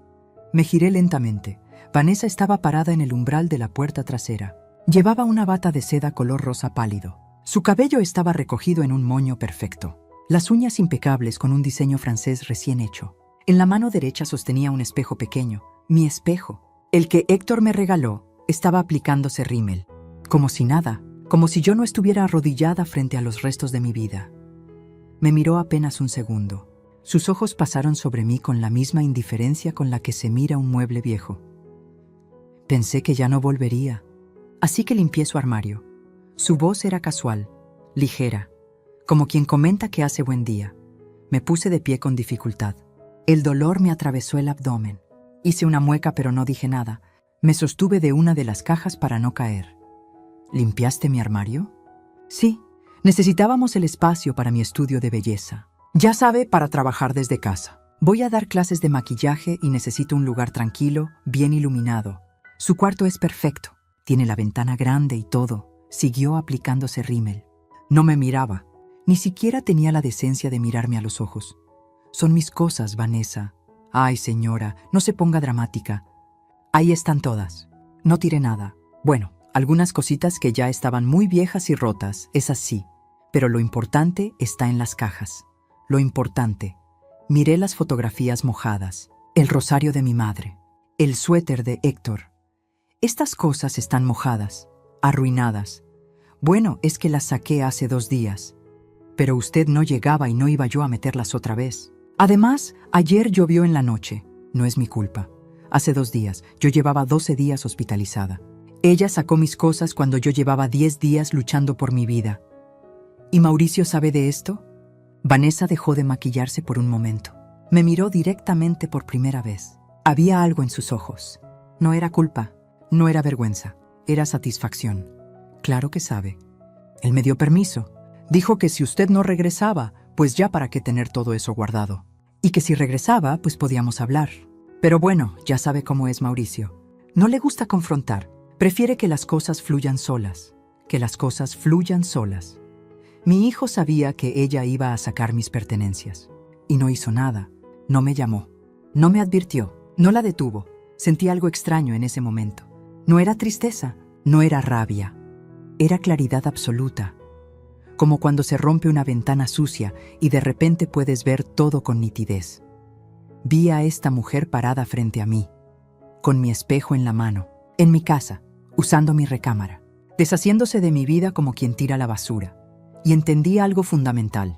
Me giré lentamente. Vanessa estaba parada en el umbral de la puerta trasera. Llevaba una bata de seda color rosa pálido. Su cabello estaba recogido en un moño perfecto. Las uñas impecables con un diseño francés recién hecho. En la mano derecha sostenía un espejo pequeño. Mi espejo. El que Héctor me regaló estaba aplicándose rímel. Como si nada. Como si yo no estuviera arrodillada frente a los restos de mi vida. Me miró apenas un segundo. Sus ojos pasaron sobre mí con la misma indiferencia con la que se mira un mueble viejo. Pensé que ya no volvería. Así que limpié su armario. Su voz era casual, ligera, como quien comenta que hace buen día. Me puse de pie con dificultad. El dolor me atravesó el abdomen. Hice una mueca pero no dije nada. Me sostuve de una de las cajas para no caer. ¿Limpiaste mi armario? Sí, necesitábamos el espacio para mi estudio de belleza. Ya sabe, para trabajar desde casa. Voy a dar clases de maquillaje y necesito un lugar tranquilo, bien iluminado. Su cuarto es perfecto. Tiene la ventana grande y todo. Siguió aplicándose rímel. No me miraba. Ni siquiera tenía la decencia de mirarme a los ojos. Son mis cosas, Vanessa. Ay, señora, no se ponga dramática. Ahí están todas. No tiré nada. Bueno, algunas cositas que ya estaban muy viejas y rotas, esas sí. Pero lo importante está en las cajas. Lo importante. Miré las fotografías mojadas, el rosario de mi madre, el suéter de Héctor. Estas cosas están mojadas, arruinadas. Bueno, es que las saqué hace 2 días. Pero usted no llegaba y no iba yo a meterlas otra vez. Además, ayer llovió en la noche. No es mi culpa. Hace 2 días, yo llevaba 12 días hospitalizada. Ella sacó mis cosas cuando yo llevaba 10 días luchando por mi vida. ¿Y Mauricio sabe de esto? Vanessa dejó de maquillarse por un momento. Me miró directamente por primera vez. Había algo en sus ojos. No era culpa, no era vergüenza, era satisfacción. Claro que sabe. Él me dio permiso. Dijo que si usted no regresaba, pues ya para qué tener todo eso guardado. Y que si regresaba, pues podíamos hablar. Pero bueno, ya sabe cómo es Mauricio. No le gusta confrontar. Prefiere que las cosas fluyan solas. Que las cosas fluyan solas. Mi hijo sabía que ella iba a sacar mis pertenencias. Y no hizo nada. No me llamó. No me advirtió. No la detuvo. Sentí algo extraño en ese momento. No era tristeza. No era rabia. Era claridad absoluta. Como cuando se rompe una ventana sucia y de repente puedes ver todo con nitidez. Vi a esta mujer parada frente a mí, con mi espejo en la mano, en mi casa, usando mi recámara, deshaciéndose de mi vida como quien tira la basura. Y entendí algo fundamental.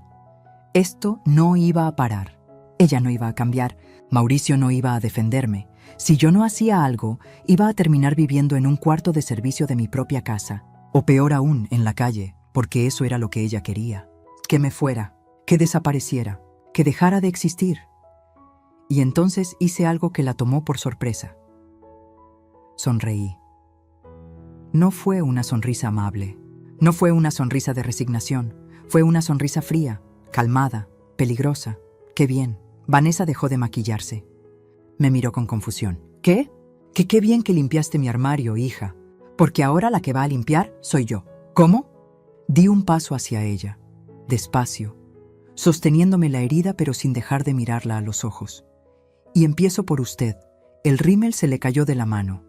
Esto no iba a parar. Ella no iba a cambiar. Mauricio no iba a defenderme. Si yo no hacía algo, iba a terminar viviendo en un cuarto de servicio de mi propia casa. O peor aún, en la calle, porque eso era lo que ella quería. Que me fuera, que desapareciera, que dejara de existir. Y entonces hice algo que la tomó por sorpresa. Sonreí. No fue una sonrisa amable. No fue una sonrisa de resignación, fue una sonrisa fría, calmada, peligrosa. ¡Qué bien! Vanessa dejó de maquillarse. Me miró con confusión. ¿Qué? Que qué bien que limpiaste mi armario, hija, porque ahora la que va a limpiar soy yo. ¿Cómo? Di un paso hacia ella, despacio, sosteniéndome la herida pero sin dejar de mirarla a los ojos. Y empiezo por usted. El rímel se le cayó de la mano.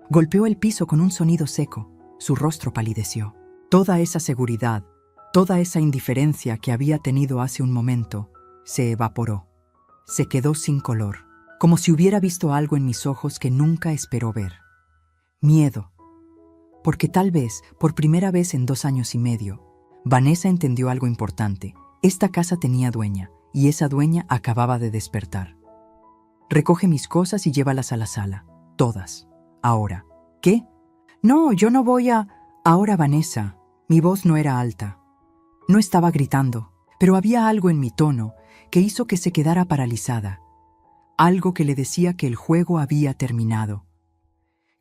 Golpeó el piso con un sonido seco. Su rostro palideció. Toda esa seguridad, toda esa indiferencia que había tenido hace un momento, se evaporó. Se quedó sin color, como si hubiera visto algo en mis ojos que nunca esperó ver. Miedo. Porque tal vez, por primera vez en 2 años y medio, Vanessa entendió algo importante. Esta casa tenía dueña, y esa dueña acababa de despertar. Recoge mis cosas y llévalas a la sala. Todas. Ahora. ¿Qué? No, yo no voy a... Ahora, Vanessa. Mi voz no era alta. No estaba gritando, pero había algo en mi tono que hizo que se quedara paralizada. Algo que le decía que el juego había terminado.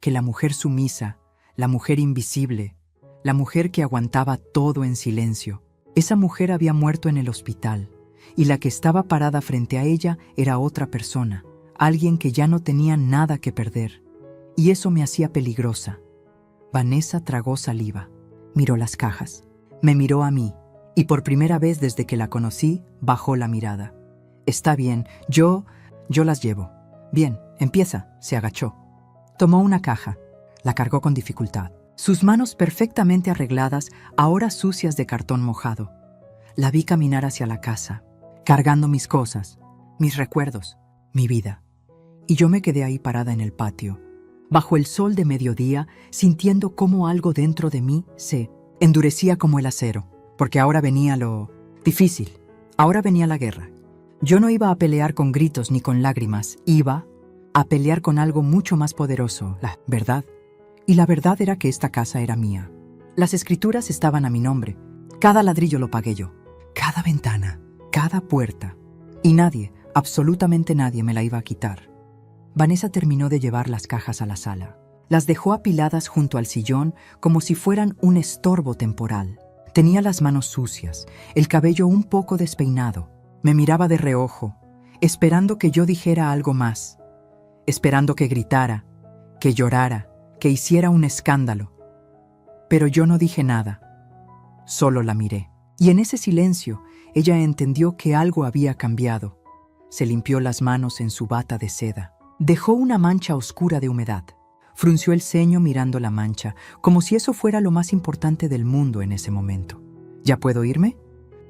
Que la mujer sumisa, la mujer invisible, la mujer que aguantaba todo en silencio, esa mujer había muerto en el hospital, y la que estaba parada frente a ella era otra persona, alguien que ya no tenía nada que perder. Y eso me hacía peligrosa. Vanessa tragó saliva. Miró las cajas, me miró a mí, y por primera vez desde que la conocí, bajó la mirada. Está bien, yo las llevo. Bien, empieza, se agachó. Tomó una caja, la cargó con dificultad. Sus manos perfectamente arregladas, ahora sucias de cartón mojado. La vi caminar hacia la casa, cargando mis cosas, mis recuerdos, mi vida. Y yo me quedé ahí parada en el patio, bajo el sol de mediodía, sintiendo cómo algo dentro de mí se endurecía como el acero, porque ahora venía lo difícil, ahora venía la guerra. Yo no iba a pelear con gritos ni con lágrimas, iba a pelear con algo mucho más poderoso, la verdad. Y la verdad era que esta casa era mía. Las escrituras estaban a mi nombre, cada ladrillo lo pagué yo, cada ventana, cada puerta, y nadie, absolutamente nadie me la iba a quitar. Vanessa terminó de llevar las cajas a la sala. Las dejó apiladas junto al sillón como si fueran un estorbo temporal. Tenía las manos sucias, el cabello un poco despeinado. Me miraba de reojo, esperando que yo dijera algo más, esperando que gritara, que llorara, que hiciera un escándalo. Pero yo no dije nada, solo la miré. Y en ese silencio, ella entendió que algo había cambiado. Se limpió las manos en su bata de seda. Dejó una mancha oscura de humedad. Frunció el ceño mirando la mancha, como si eso fuera lo más importante del mundo en ese momento. ¿Ya puedo irme?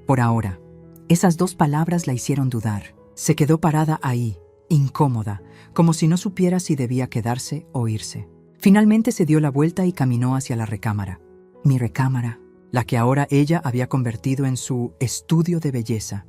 Por ahora. Esas dos palabras la hicieron dudar. Se quedó parada ahí, incómoda, como si no supiera si debía quedarse o irse. Finalmente se dio la vuelta y caminó hacia la recámara. Mi recámara, la que ahora ella había convertido en su estudio de belleza.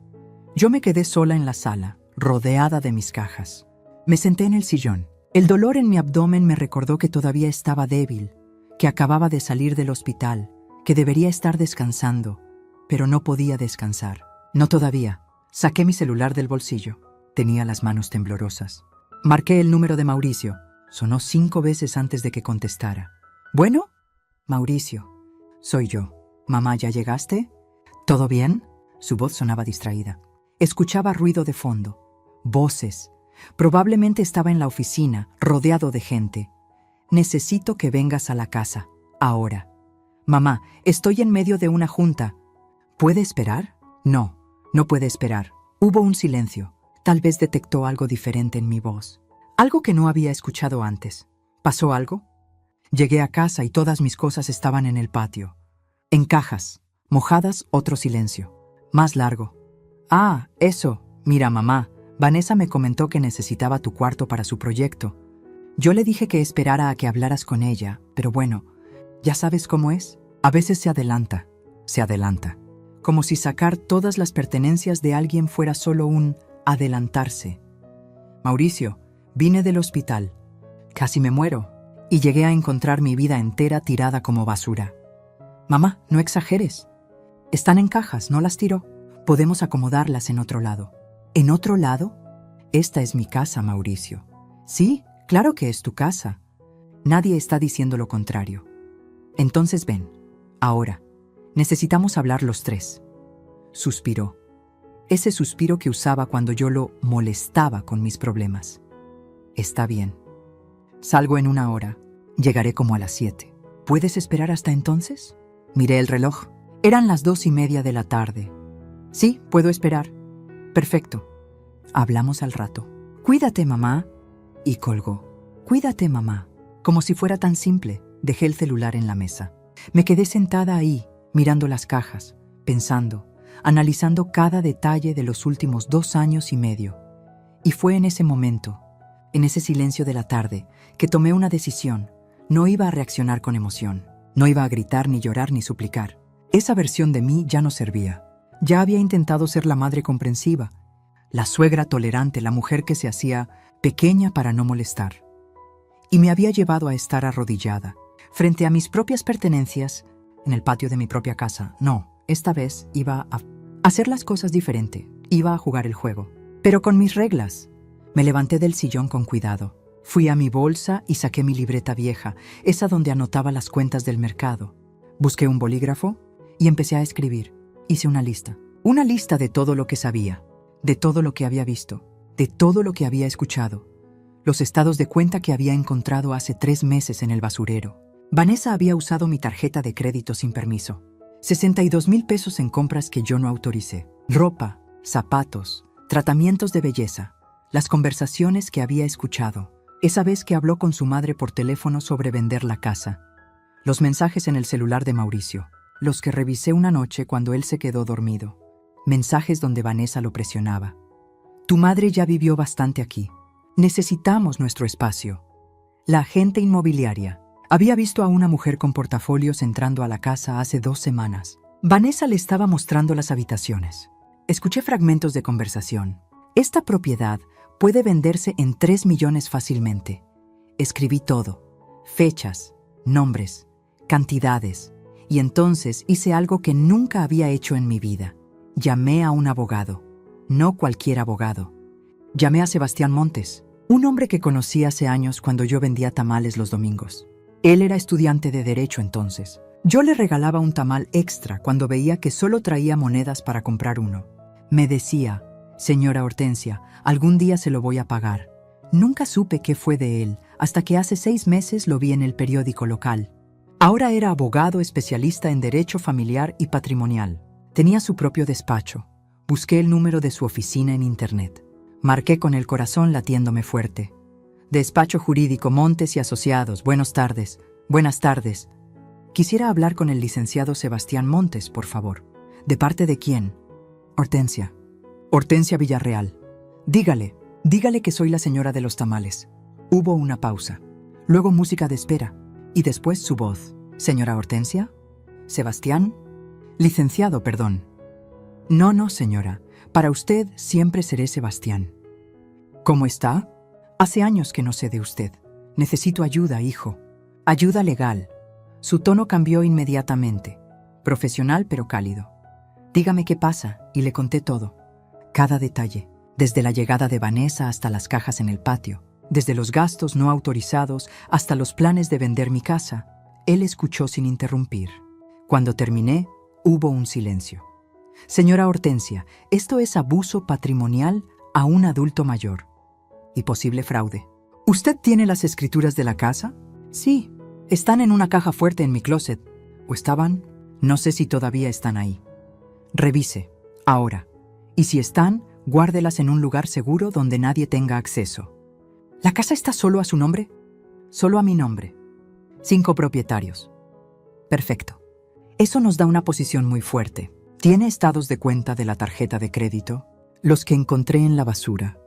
Yo me quedé sola en la sala, rodeada de mis cajas. Me senté en el sillón. El dolor en mi abdomen me recordó que todavía estaba débil, que acababa de salir del hospital, que debería estar descansando, pero no podía descansar. No todavía. Saqué mi celular del bolsillo. Tenía las manos temblorosas. Marqué el número de Mauricio. Sonó 5 veces antes de que contestara. ¿Bueno? Mauricio. Soy yo. Mamá, ¿ya llegaste? ¿Todo bien? Su voz sonaba distraída. Escuchaba ruido de fondo. Voces. Probablemente estaba en la oficina, rodeado de gente. Necesito que vengas a la casa. Ahora. Mamá, estoy en medio de una junta. ¿Puede esperar? No, no puede esperar. Hubo un silencio. Tal vez detectó algo diferente en mi voz. Algo que no había escuchado antes. ¿Pasó algo? Llegué a casa y todas mis cosas estaban en el patio. En cajas. Mojadas, otro silencio. Más largo. Ah, eso. Mira, mamá. Vanessa me comentó que necesitaba tu cuarto para su proyecto. Yo le dije que esperara a que hablaras con ella, pero bueno, ¿ya sabes cómo es? A veces se adelanta. Como si sacar todas las pertenencias de alguien fuera solo un adelantarse. Mauricio, vine del hospital. Casi me muero. Y llegué a encontrar mi vida entera tirada como basura. Mamá, no exageres. Están en cajas, no las tiro. Podemos acomodarlas en otro lado. ¿En otro lado? Esta es mi casa, Mauricio. Sí, claro que es tu casa. Nadie está diciendo lo contrario. Entonces ven, ahora. Necesitamos hablar los tres. Suspiró. Ese suspiro que usaba cuando yo lo molestaba con mis problemas. Está bien. Salgo en 1 hora. Llegaré como a las 7. ¿Puedes esperar hasta entonces? Miré el reloj. Eran las 2:30 de la tarde. Sí, puedo esperar. Perfecto. Hablamos al rato. Cuídate, mamá. Y colgó. Cuídate, mamá. Como si fuera tan simple, dejé el celular en la mesa. Me quedé sentada ahí, mirando las cajas, pensando, analizando cada detalle de los últimos 2 años y medio. Y fue en ese momento, en ese silencio de la tarde, que tomé una decisión. No iba a reaccionar con emoción. No iba a gritar, ni llorar, ni suplicar. Esa versión de mí ya no servía. Ya había intentado ser la madre comprensiva, la suegra tolerante, la mujer que se hacía pequeña para no molestar. Y me había llevado a estar arrodillada, frente a mis propias pertenencias, en el patio de mi propia casa. No, esta vez iba a hacer las cosas diferente. Iba a jugar el juego, pero con mis reglas. Me levanté del sillón con cuidado. Fui a mi bolsa y saqué mi libreta vieja, esa donde anotaba las cuentas del mercado. Busqué un bolígrafo y empecé a escribir. Hice una lista de todo lo que sabía, de todo lo que había visto, de todo lo que había escuchado, los estados de cuenta que había encontrado hace 3 meses en el basurero. Vanessa había usado mi tarjeta de crédito sin permiso. 62,000 pesos en compras que yo no autoricé. Ropa, zapatos, tratamientos de belleza, las conversaciones que había escuchado, esa vez que habló con su madre por teléfono sobre vender la casa, los mensajes en el celular de Mauricio, los que revisé una noche cuando él se quedó dormido. Mensajes donde Vanessa lo presionaba. Tu madre ya vivió bastante aquí. Necesitamos nuestro espacio. La agente inmobiliaria había visto a una mujer con portafolios entrando a la casa hace 2 semanas. Vanessa le estaba mostrando las habitaciones. Escuché fragmentos de conversación. Esta propiedad puede venderse en 3 millones fácilmente. Escribí todo. Fechas, nombres, cantidades. Y entonces hice algo que nunca había hecho en mi vida. Llamé a un abogado. No cualquier abogado. Llamé a Sebastián Montes, un hombre que conocí hace años cuando yo vendía tamales los domingos. Él era estudiante de Derecho entonces. Yo le regalaba un tamal extra cuando veía que solo traía monedas para comprar uno. Me decía, Señora Hortensia, algún día se lo voy a pagar. Nunca supe qué fue de él, hasta que hace 6 meses lo vi en el periódico local. Ahora era abogado especialista en derecho familiar y patrimonial. Tenía su propio despacho. Busqué el número de su oficina en internet. Marqué con el corazón latiéndome fuerte. Despacho jurídico Montes y Asociados, buenas tardes. Buenas tardes. Quisiera hablar con el licenciado Sebastián Montes, por favor. ¿De parte de quién? Hortensia. Hortensia Villarreal. Dígale que soy la señora de los tamales. Hubo una pausa. Luego música de espera. Y después su voz. ¿Señora Hortensia? ¿Sebastián? Licenciado, perdón. No, señora. Para usted siempre seré Sebastián. ¿Cómo está? Hace años que no sé de usted. Necesito ayuda, hijo. Ayuda legal. Su tono cambió inmediatamente. Profesional pero cálido. Dígame qué pasa, y le conté todo. Cada detalle. Desde la llegada de Vanessa hasta las cajas en el patio. Desde los gastos no autorizados hasta los planes de vender mi casa. Él escuchó sin interrumpir. Cuando terminé, hubo un silencio. Señora Hortensia, esto es abuso patrimonial a un adulto mayor. Y posible fraude. ¿Usted tiene las escrituras de la casa? Sí, están en una caja fuerte en mi closet. ¿O estaban? No sé si todavía están ahí. Revise, ahora. Y si están, guárdelas en un lugar seguro donde nadie tenga acceso. ¿La casa está solo a su nombre? Solo a mi nombre. 5 propietarios. Perfecto. Eso nos da una posición muy fuerte. ¿Tiene estados de cuenta de la tarjeta de crédito? Los que encontré en la basura.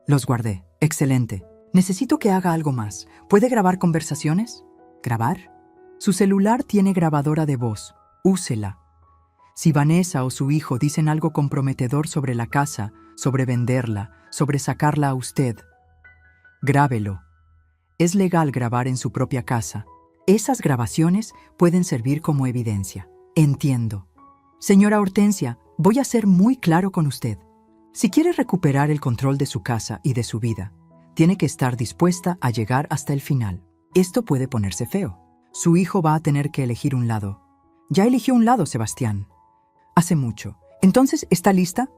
Los guardé. Excelente. Necesito que haga algo más. ¿Puede grabar conversaciones? ¿Grabar? Su celular tiene grabadora de voz. Úsela. Si Vanessa o su hijo dicen algo comprometedor sobre la casa, sobre venderla, sobre sacarla a usted, grábelo. Es legal grabar en su propia casa. Esas grabaciones pueden servir como evidencia. Entiendo. Señora Hortensia, voy a ser muy claro con usted. Si quiere recuperar el control de su casa y de su vida, tiene que estar dispuesta a llegar hasta el final. Esto puede ponerse feo. Su hijo va a tener que elegir un lado. Ya eligió un lado, Sebastián. Hace mucho. Entonces, ¿está lista?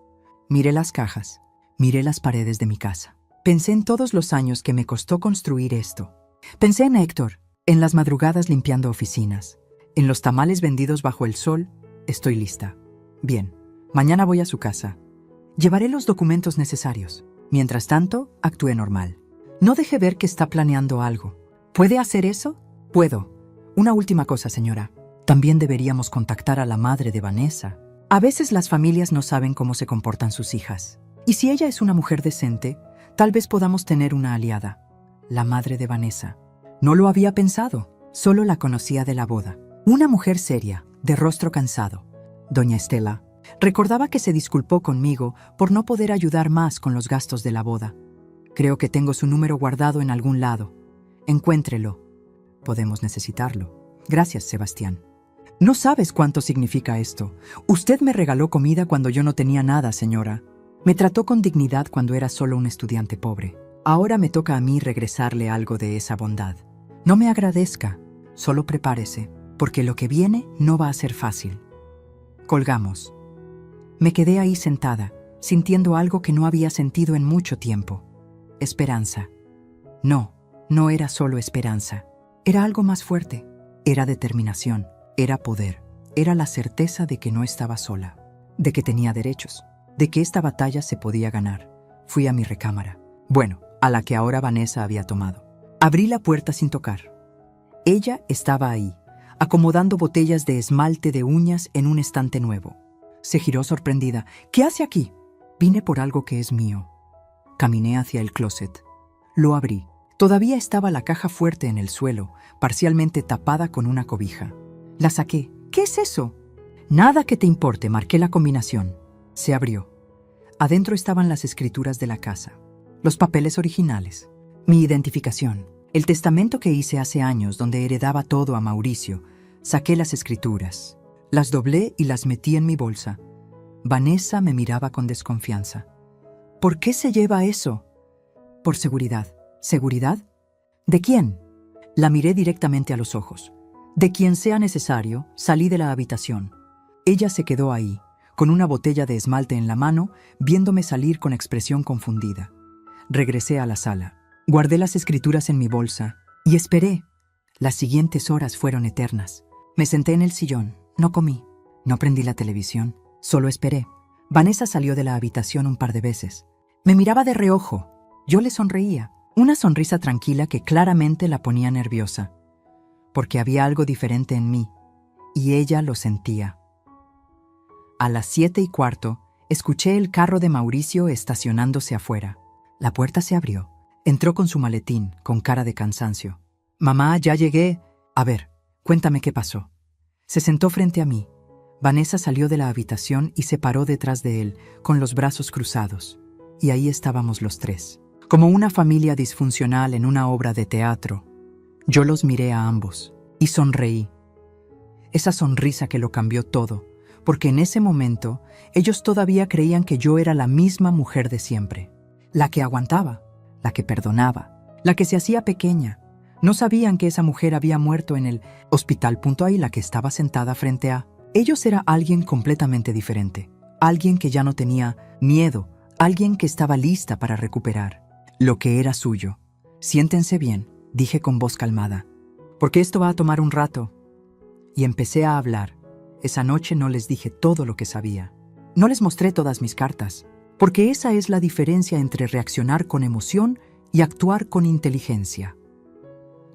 Miré las cajas. Miré las paredes de mi casa. Pensé en todos los años que me costó construir esto. Pensé en Héctor, en las madrugadas limpiando oficinas, en los tamales vendidos bajo el sol. Estoy lista. Bien, mañana voy a su casa. Llevaré los documentos necesarios. Mientras tanto, actúe normal. No deje ver que está planeando algo. ¿Puede hacer eso? Puedo. Una última cosa, señora. También deberíamos contactar a la madre de Vanessa. A veces las familias no saben cómo se comportan sus hijas. Y si ella es una mujer decente, tal vez podamos tener una aliada. La madre de Vanessa. No lo había pensado. Solo la conocía de la boda. Una mujer seria, de rostro cansado. Doña Estela. Recordaba que se disculpó conmigo por no poder ayudar más con los gastos de la boda. Creo que tengo su número guardado en algún lado. Encuéntrelo. Podemos necesitarlo. Gracias, Sebastián. No sabes cuánto significa esto. Usted me regaló comida cuando yo no tenía nada, señora. Me trató con dignidad cuando era solo un estudiante pobre. Ahora me toca a mí regresarle algo de esa bondad. No me agradezca, solo prepárese, porque lo que viene no va a ser fácil. Colgamos. Me quedé ahí sentada, sintiendo algo que no había sentido en mucho tiempo. Esperanza. No era solo esperanza. Era algo más fuerte. Era determinación. Era poder. Era la certeza de que no estaba sola. De que tenía derechos. De que esta batalla se podía ganar. Fui a mi recámara. Bueno, a la que ahora Vanessa había tomado. Abrí la puerta sin tocar. Ella estaba ahí, acomodando botellas de esmalte de uñas en un estante nuevo. Se giró sorprendida. ¿Qué hace aquí? Vine por algo que es mío. Caminé hacia el closet. Lo abrí. Todavía estaba la caja fuerte en el suelo, parcialmente tapada con una cobija. La saqué. ¿Qué es eso? Nada que te importe, marqué la combinación. Se abrió. Adentro estaban las escrituras de la casa, los papeles originales, mi identificación, el testamento que hice hace años donde heredaba todo a Mauricio. Saqué las escrituras, las doblé y las metí en mi bolsa. Vanessa me miraba con desconfianza. ¿Por qué se lleva eso? Por seguridad. ¿Seguridad? ¿De quién? La miré directamente a los ojos. De quien sea necesario, salí de la habitación. Ella se quedó ahí, con una botella de esmalte en la mano, viéndome salir con expresión confundida. Regresé a la sala. Guardé las escrituras en mi bolsa y esperé. Las siguientes horas fueron eternas. Me senté en el sillón, no comí, no prendí la televisión, solo esperé. Vanessa salió de la habitación un par de veces. Me miraba de reojo. Yo le sonreía, una sonrisa tranquila que claramente la ponía nerviosa, porque había algo diferente en mí, y ella lo sentía. A las 7:15, escuché el carro de Mauricio estacionándose afuera. La puerta se abrió. Entró con su maletín, con cara de cansancio. «Mamá, ya llegué. A ver, cuéntame qué pasó». Se sentó frente a mí. Vanessa salió de la habitación y se paró detrás de él, con los brazos cruzados. Y ahí estábamos los tres, como una familia disfuncional en una obra de teatro. Yo los miré a ambos y sonreí. Esa sonrisa que lo cambió todo, porque en ese momento ellos todavía creían que yo era la misma mujer de siempre, la que aguantaba, la que perdonaba, la que se hacía pequeña. No sabían que esa mujer había muerto en el hospital. Ahí la que estaba sentada frente a ellos era alguien completamente diferente, alguien que ya no tenía miedo, alguien que estaba lista para recuperar lo que era suyo. «Siéntense bien», dije con voz calmada, «porque esto va a tomar un rato». Y empecé a hablar. Esa noche no les dije todo lo que sabía. No les mostré todas mis cartas, porque esa es la diferencia entre reaccionar con emoción y actuar con inteligencia.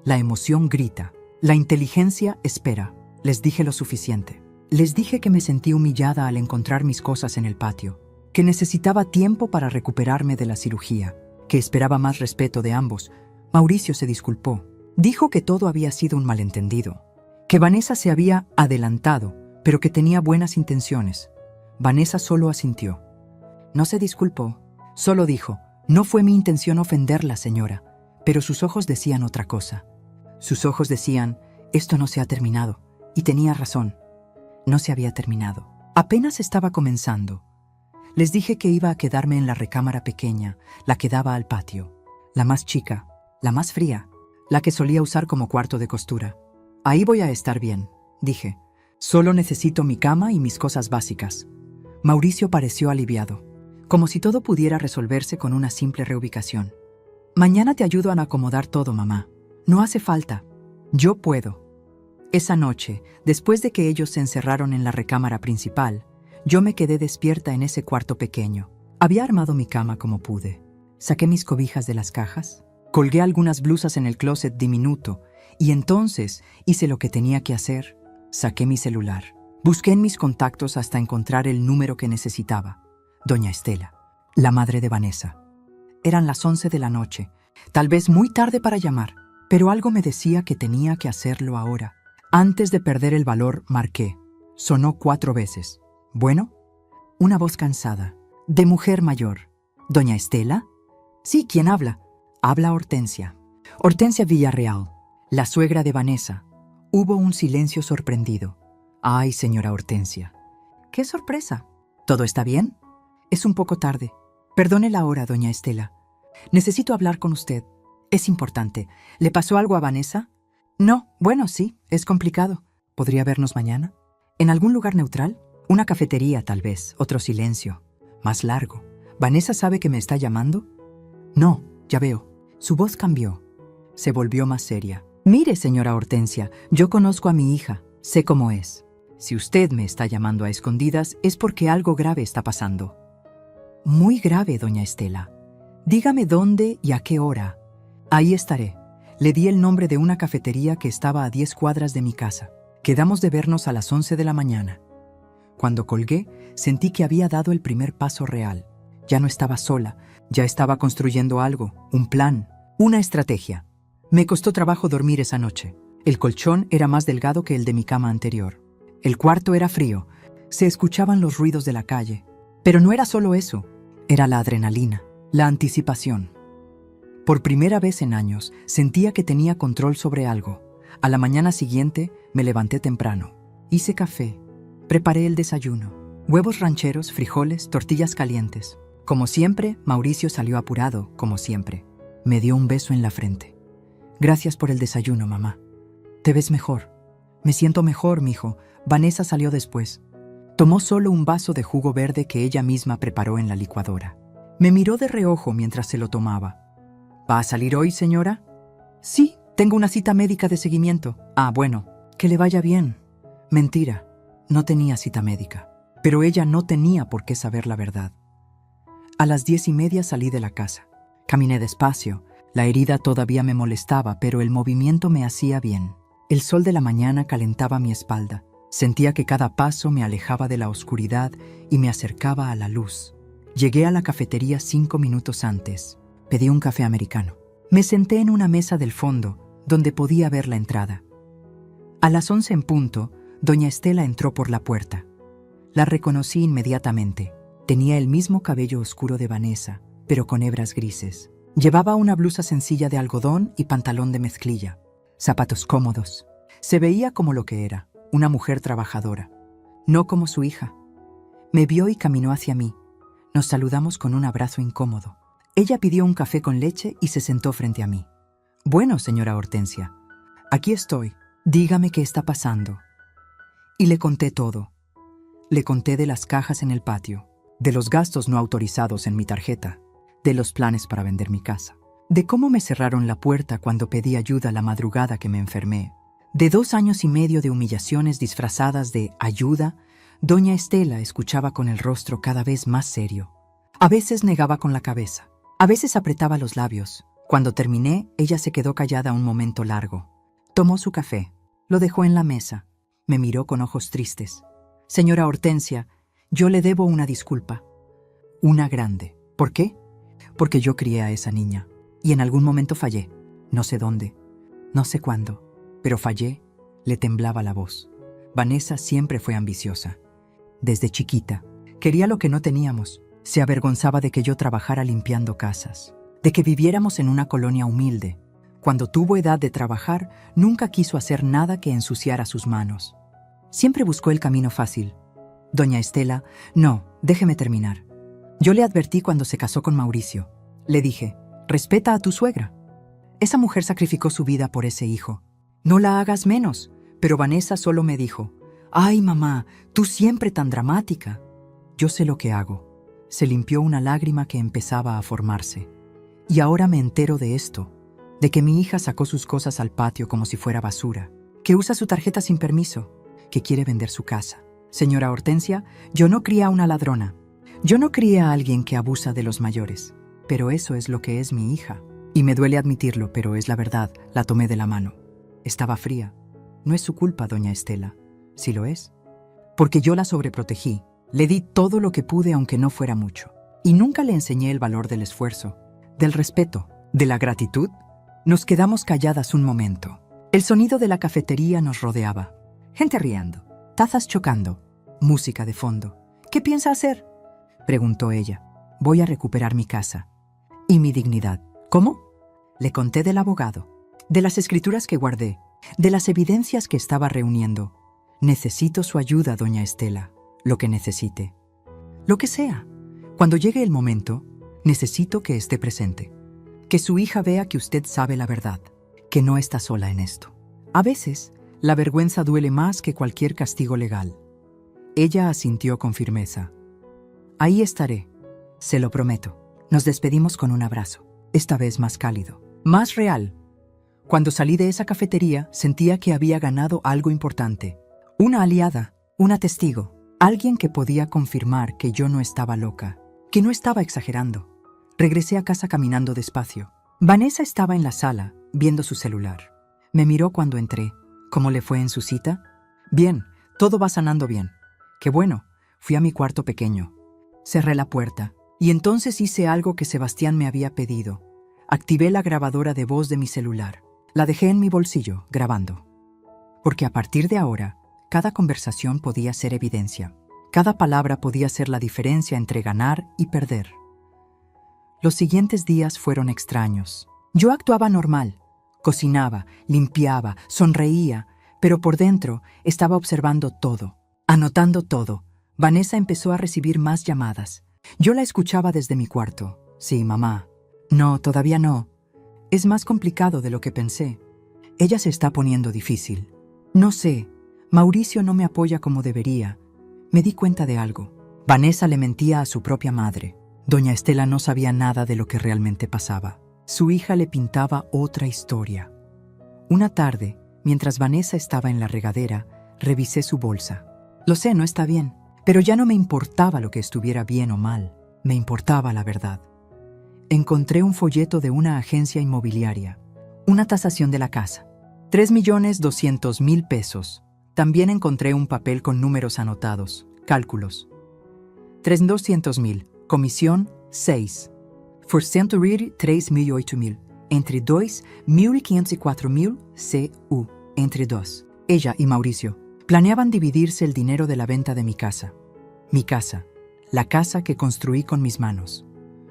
La emoción grita, la inteligencia espera. Les dije lo suficiente. Les dije que me sentí humillada al encontrar mis cosas en el patio, que necesitaba tiempo para recuperarme de la cirugía, que esperaba más respeto de ambos. Mauricio se disculpó. Dijo que todo había sido un malentendido, que Vanessa se había adelantado, pero que tenía buenas intenciones. Vanessa solo asintió. No se disculpó, solo dijo: «No fue mi intención ofenderla, señora», pero sus ojos decían otra cosa. Sus ojos decían: «Esto no se ha terminado», y tenía razón. No se había terminado. Apenas estaba comenzando. Les dije que iba a quedarme en la recámara pequeña, la que daba al patio, la más chica, la más fría, la que solía usar como cuarto de costura. «Ahí voy a estar bien», dije. «Solo necesito mi cama y mis cosas básicas». Mauricio pareció aliviado, como si todo pudiera resolverse con una simple reubicación. «Mañana te ayudo a acomodar todo, mamá. No hace falta. Yo puedo». Esa noche, después de que ellos se encerraron en la recámara principal, yo me quedé despierta en ese cuarto pequeño. Había armado mi cama como pude. Saqué mis cobijas de las cajas, colgué algunas blusas en el closet diminuto y entonces hice lo que tenía que hacer. Saqué mi celular. Busqué en mis contactos hasta encontrar el número que necesitaba. Doña Estela, la madre de Vanessa. Eran las 11 de la noche, tal vez muy tarde para llamar, pero algo me decía que tenía que hacerlo ahora. Antes de perder el valor, marqué. Sonó 4 veces. «¿Bueno?» Una voz cansada, de mujer mayor. «¿Doña Estela?» «Sí, ¿quién habla?» «Habla Hortensia. Hortensia Villarreal, la suegra de Vanessa». Hubo un silencio sorprendido. «Ay, señora Hortensia». «¡Qué sorpresa! ¿Todo está bien?» «Es un poco tarde. Perdone la hora, doña Estela. Necesito hablar con usted. Es importante. ¿Le pasó algo a Vanessa?» «No, bueno, sí, es complicado. ¿Podría vernos mañana? ¿En algún lugar neutral? Una cafetería, tal vez». Otro silencio. Más largo. «¿Vanessa sabe que me está llamando?» «No, ya veo». Su voz cambió. Se volvió más seria. «Mire, señora Hortensia, yo conozco a mi hija. Sé cómo es. Si usted me está llamando a escondidas es porque algo grave está pasando». «Muy grave, doña Estela. Dígame dónde y a qué hora». «Ahí estaré». Le di el nombre de una cafetería que estaba a 10 cuadras de mi casa. Quedamos de vernos a las 11 de la mañana. Cuando colgué, sentí que había dado el primer paso real. Ya no estaba sola, ya estaba construyendo algo, un plan, una estrategia. Me costó trabajo dormir esa noche. El colchón era más delgado que el de mi cama anterior. El cuarto era frío. Se escuchaban los ruidos de la calle. Pero no era solo eso. Era la adrenalina, la anticipación. Por primera vez en años, sentía que tenía control sobre algo. A la mañana siguiente, me levanté temprano. Hice café. Preparé el desayuno. Huevos rancheros, frijoles, tortillas calientes. Como siempre, Mauricio salió apurado, como siempre. Me dio un beso en la frente. «Gracias por el desayuno, mamá. Te ves mejor». «Me siento mejor, mijo. Vanessa salió después». Tomó solo un vaso de jugo verde que ella misma preparó en la licuadora. Me miró de reojo mientras se lo tomaba. ¿Va a salir hoy, señora? Sí, tengo una cita médica de seguimiento. Ah, bueno, que le vaya bien. Mentira, no tenía cita médica. Pero ella no tenía por qué saber la verdad. A las 10:30 salí de la casa. Caminé despacio. La herida todavía me molestaba, pero el movimiento me hacía bien. El sol de la mañana calentaba mi espalda. Sentía que cada paso me alejaba de la oscuridad y me acercaba a la luz. Llegué a la cafetería 5 minutos antes. Pedí un café americano. Me senté en una mesa del fondo, donde podía ver la entrada. A las 11 en punto, doña Estela entró por la puerta. La reconocí inmediatamente. Tenía el mismo cabello oscuro de Vanessa, pero con hebras grises. Llevaba una blusa sencilla de algodón y pantalón de mezclilla. Zapatos cómodos. Se veía como lo que era, una mujer trabajadora, no como su hija. Me vio y caminó hacia mí. Nos saludamos con un abrazo incómodo. Ella pidió un café con leche y se sentó frente a mí. Bueno, señora Hortensia, aquí estoy. Dígame qué está pasando. Y le conté todo. Le conté de las cajas en el patio, de los gastos no autorizados en mi tarjeta, de los planes para vender mi casa, de cómo me cerraron la puerta cuando pedí ayuda la madrugada que me enfermé, de 2 años y medio de humillaciones disfrazadas de ayuda. Doña Estela escuchaba con el rostro cada vez más serio. A veces negaba con la cabeza, a veces apretaba los labios. Cuando terminé, ella se quedó callada un momento largo. Tomó su café, lo dejó en la mesa, me miró con ojos tristes. Señora Hortensia, yo le debo una disculpa. Una grande. ¿Por qué? Porque yo crié a esa niña. Y en algún momento fallé. No sé dónde, no sé cuándo, pero fallé. Le temblaba la voz. Vanessa siempre fue ambiciosa. Desde chiquita. Quería lo que no teníamos. Se avergonzaba de que yo trabajara limpiando casas, de que viviéramos en una colonia humilde. Cuando tuvo edad de trabajar, nunca quiso hacer nada que ensuciara sus manos. Siempre buscó el camino fácil. Doña Estela, no, déjeme terminar. Yo le advertí cuando se casó con Mauricio. Le dije, respeta a tu suegra. Esa mujer sacrificó su vida por ese hijo. No la hagas menos. Pero Vanessa solo me dijo, ay mamá, tú siempre tan dramática. Yo sé lo que hago. Se limpió una lágrima que empezaba a formarse. Y ahora me entero de esto, de que mi hija sacó sus cosas al patio como si fuera basura, que usa su tarjeta sin permiso, que quiere vender su casa. Señora Hortensia, yo no crié a una ladrona. Yo no crié a alguien que abusa de los mayores. Pero eso es lo que es mi hija. Y me duele admitirlo, pero es la verdad. La tomé de la mano. Estaba fría. No es su culpa, doña Estela. Sí lo es. Porque yo la sobreprotegí. Le di todo lo que pude aunque no fuera mucho. Y nunca le enseñé el valor del esfuerzo, del respeto, de la gratitud. Nos quedamos calladas un momento. El sonido de la cafetería nos rodeaba. Gente riendo, tazas chocando, música de fondo. ¿Qué piensa hacer?, preguntó ella. Voy a recuperar mi casa. ¿Y mi dignidad? ¿Cómo? Le conté del abogado, de las escrituras que guardé, de las evidencias que estaba reuniendo. Necesito su ayuda, doña Estela. Lo que necesite. Lo que sea. Cuando llegue el momento, necesito que esté presente. Que su hija vea que usted sabe la verdad, que no está sola en esto. A veces, la vergüenza duele más que cualquier castigo legal. Ella asintió con firmeza. Ahí estaré, se lo prometo. Nos despedimos con un abrazo, esta vez más cálido, más real. Cuando salí de esa cafetería, sentía que había ganado algo importante. Una aliada, una testigo. Alguien que podía confirmar que yo no estaba loca, que no estaba exagerando. Regresé a casa caminando despacio. Vanessa estaba en la sala, viendo su celular. Me miró cuando entré. ¿Cómo le fue en su cita? Bien, todo va sanando bien. Qué bueno, fui a mi cuarto pequeño. Cerré la puerta, y entonces hice algo que Sebastián me había pedido. Activé la grabadora de voz de mi celular. La dejé en mi bolsillo, grabando. Porque a partir de ahora, cada conversación podía ser evidencia. Cada palabra podía ser la diferencia entre ganar y perder. Los siguientes días fueron extraños. Yo actuaba normal. Cocinaba, limpiaba, sonreía, pero por dentro estaba observando todo, anotando todo. Vanessa empezó a recibir más llamadas. Yo la escuchaba desde mi cuarto. Sí, mamá. No, todavía no. Es más complicado de lo que pensé. Ella se está poniendo difícil. No sé. Mauricio no me apoya como debería. Me di cuenta de algo. Vanessa le mentía a su propia madre. Doña Estela no sabía nada de lo que realmente pasaba. Su hija le pintaba otra historia. Una tarde, mientras Vanessa estaba en la regadera, revisé su bolsa. Lo sé, no está bien, pero ya no me importaba lo que estuviera bien o mal. Me importaba la verdad. Encontré un folleto de una agencia inmobiliaria. Una tasación de la casa. 3.200.000 pesos. También encontré un papel con números anotados. Cálculos. 3.200.000. Comisión 6. Porcento RIR 3.008.000. Entre 2, 1.504.000 CU. Entre 2. Ella y Mauricio planeaban dividirse el dinero de la venta de mi casa. Mi casa. La casa que construí con mis manos.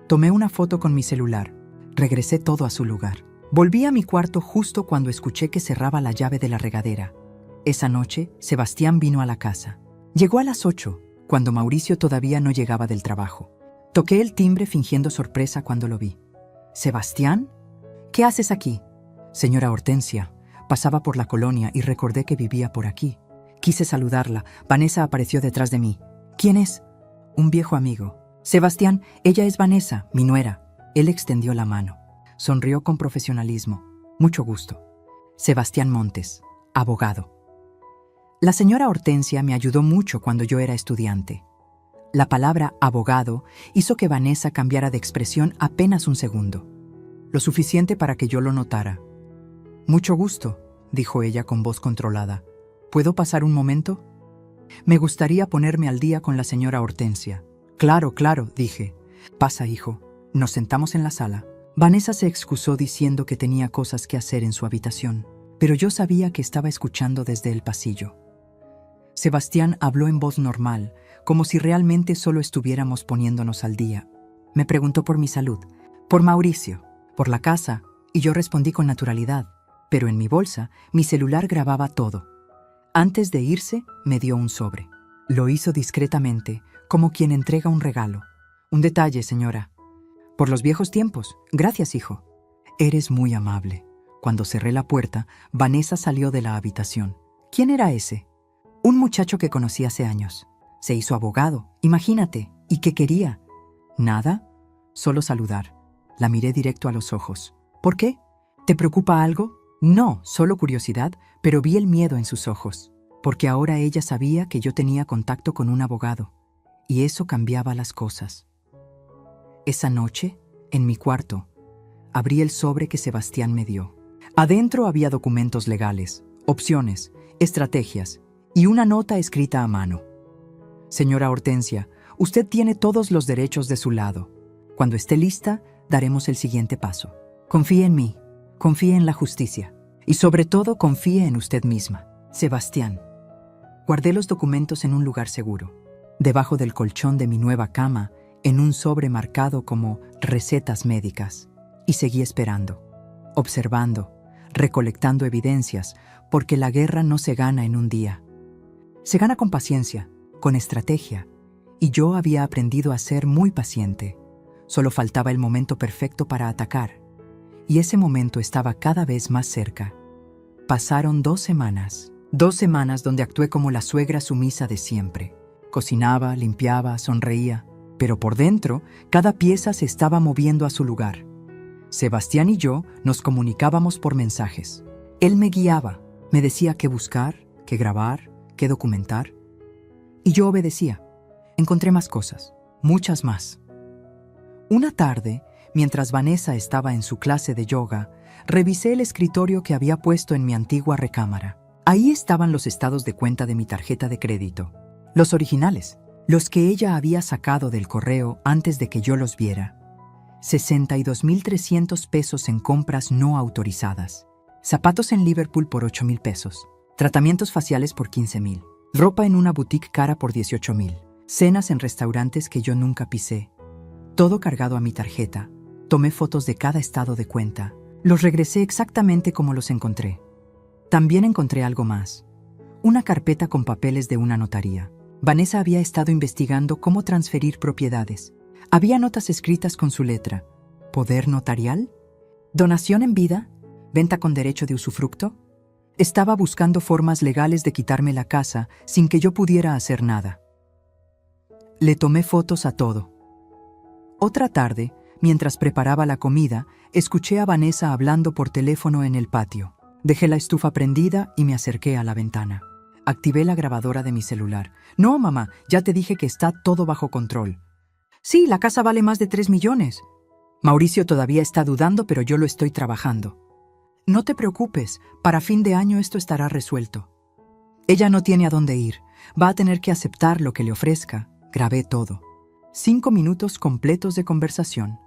Tomé una foto con mi celular. Regresé todo a su lugar. Volví a mi cuarto justo cuando escuché que cerraba la llave de la regadera. Esa noche, Sebastián vino a la casa. Llegó a las 8, cuando Mauricio todavía no llegaba del trabajo. Toqué el timbre fingiendo sorpresa cuando lo vi. «¿Sebastián? ¿Qué haces aquí?» «Señora Hortensia, pasaba por la colonia y recordé que vivía por aquí. Quise saludarla. Vanessa apareció detrás de mí. ¿Quién es?» «Un viejo amigo». «Sebastián, ella es Vanessa, mi nuera». Él extendió la mano. Sonrió con profesionalismo. «Mucho gusto. Sebastián Montes, abogado». La señora Hortensia me ayudó mucho cuando yo era estudiante. La palabra abogado hizo que Vanessa cambiara de expresión apenas un segundo. Lo suficiente para que yo lo notara. «Mucho gusto», dijo ella con voz controlada. «¿Puedo pasar un momento?» «Me gustaría ponerme al día con la señora Hortensia». «Claro, claro», dije. «Pasa, hijo». Nos sentamos en la sala. Vanessa se excusó diciendo que tenía cosas que hacer en su habitación, pero yo sabía que estaba escuchando desde el pasillo. Sebastián habló en voz normal, como si realmente solo estuviéramos poniéndonos al día. Me preguntó por mi salud, por Mauricio, por la casa, y yo respondí con naturalidad, pero en mi bolsa mi celular grababa todo. Antes de irse, me dio un sobre. Lo hizo discretamente, como quien entrega un regalo. «Un detalle, señora. Por los viejos tiempos. Gracias, hijo». «Eres muy amable». Cuando cerré la puerta, Vanessa salió de la habitación. «¿Quién era ese?» «Un muchacho que conocí hace años. Se hizo abogado, imagínate. ¿Y qué quería?» «Nada, solo saludar». La miré directo a los ojos. «¿Por qué? ¿Te preocupa algo?» «No, solo curiosidad», pero vi el miedo en sus ojos, porque ahora ella sabía que yo tenía contacto con un abogado, y eso cambiaba las cosas. Esa noche, en mi cuarto, abrí el sobre que Sebastián me dio. Adentro había documentos legales, opciones, estrategias y una nota escrita a mano. «Señora Hortensia, usted tiene todos los derechos de su lado. Cuando esté lista, daremos el siguiente paso. Confíe en mí, confíe en la justicia y sobre todo confíe en usted misma. Sebastián». Guardé los documentos en un lugar seguro, debajo del colchón de mi nueva cama, en un sobre marcado como recetas médicas, y seguí esperando, observando, recolectando evidencias, porque la guerra no se gana en un día. Se gana con paciencia, con estrategia, y yo había aprendido a ser muy paciente. Solo faltaba el momento perfecto para atacar, y ese momento estaba cada vez más cerca. Pasaron 2 semanas, 2 semanas donde actué como la suegra sumisa de siempre. Cocinaba, limpiaba, sonreía, pero por dentro, cada pieza se estaba moviendo a su lugar. Sebastián y yo nos comunicábamos por mensajes. Él me guiaba, me decía qué buscar, qué grabar, qué documentar. Y yo obedecía. Encontré más cosas, muchas más. Una tarde, mientras Vanessa estaba en su clase de yoga, revisé el escritorio que había puesto en mi antigua recámara. Ahí estaban los estados de cuenta de mi tarjeta de crédito. Los originales, los que ella había sacado del correo antes de que yo los viera. 62.300 pesos en compras no autorizadas. Zapatos en Liverpool por 8.000 pesos. Tratamientos faciales por 15.000. Ropa en una boutique cara por 18.000. Cenas en restaurantes que yo nunca pisé. Todo cargado a mi tarjeta. Tomé fotos de cada estado de cuenta. Los regresé exactamente como los encontré. También encontré algo más. Una carpeta con papeles de una notaría. Vanessa había estado investigando cómo transferir propiedades. Había notas escritas con su letra. ¿Poder notarial? ¿Donación en vida? ¿Venta con derecho de usufructo? Estaba buscando formas legales de quitarme la casa sin que yo pudiera hacer nada. Le tomé fotos a todo. Otra tarde, mientras preparaba la comida, escuché a Vanessa hablando por teléfono en el patio. Dejé la estufa prendida y me acerqué a la ventana. Activé la grabadora de mi celular. No, mamá, ya te dije que está todo bajo control. Sí, la casa vale más de 3 millones. Mauricio todavía está dudando, pero yo lo estoy trabajando. No te preocupes, para fin de año esto estará resuelto. Ella no tiene a dónde ir. Va a tener que aceptar lo que le ofrezca. Grabé todo. 5 minutos completos de conversación.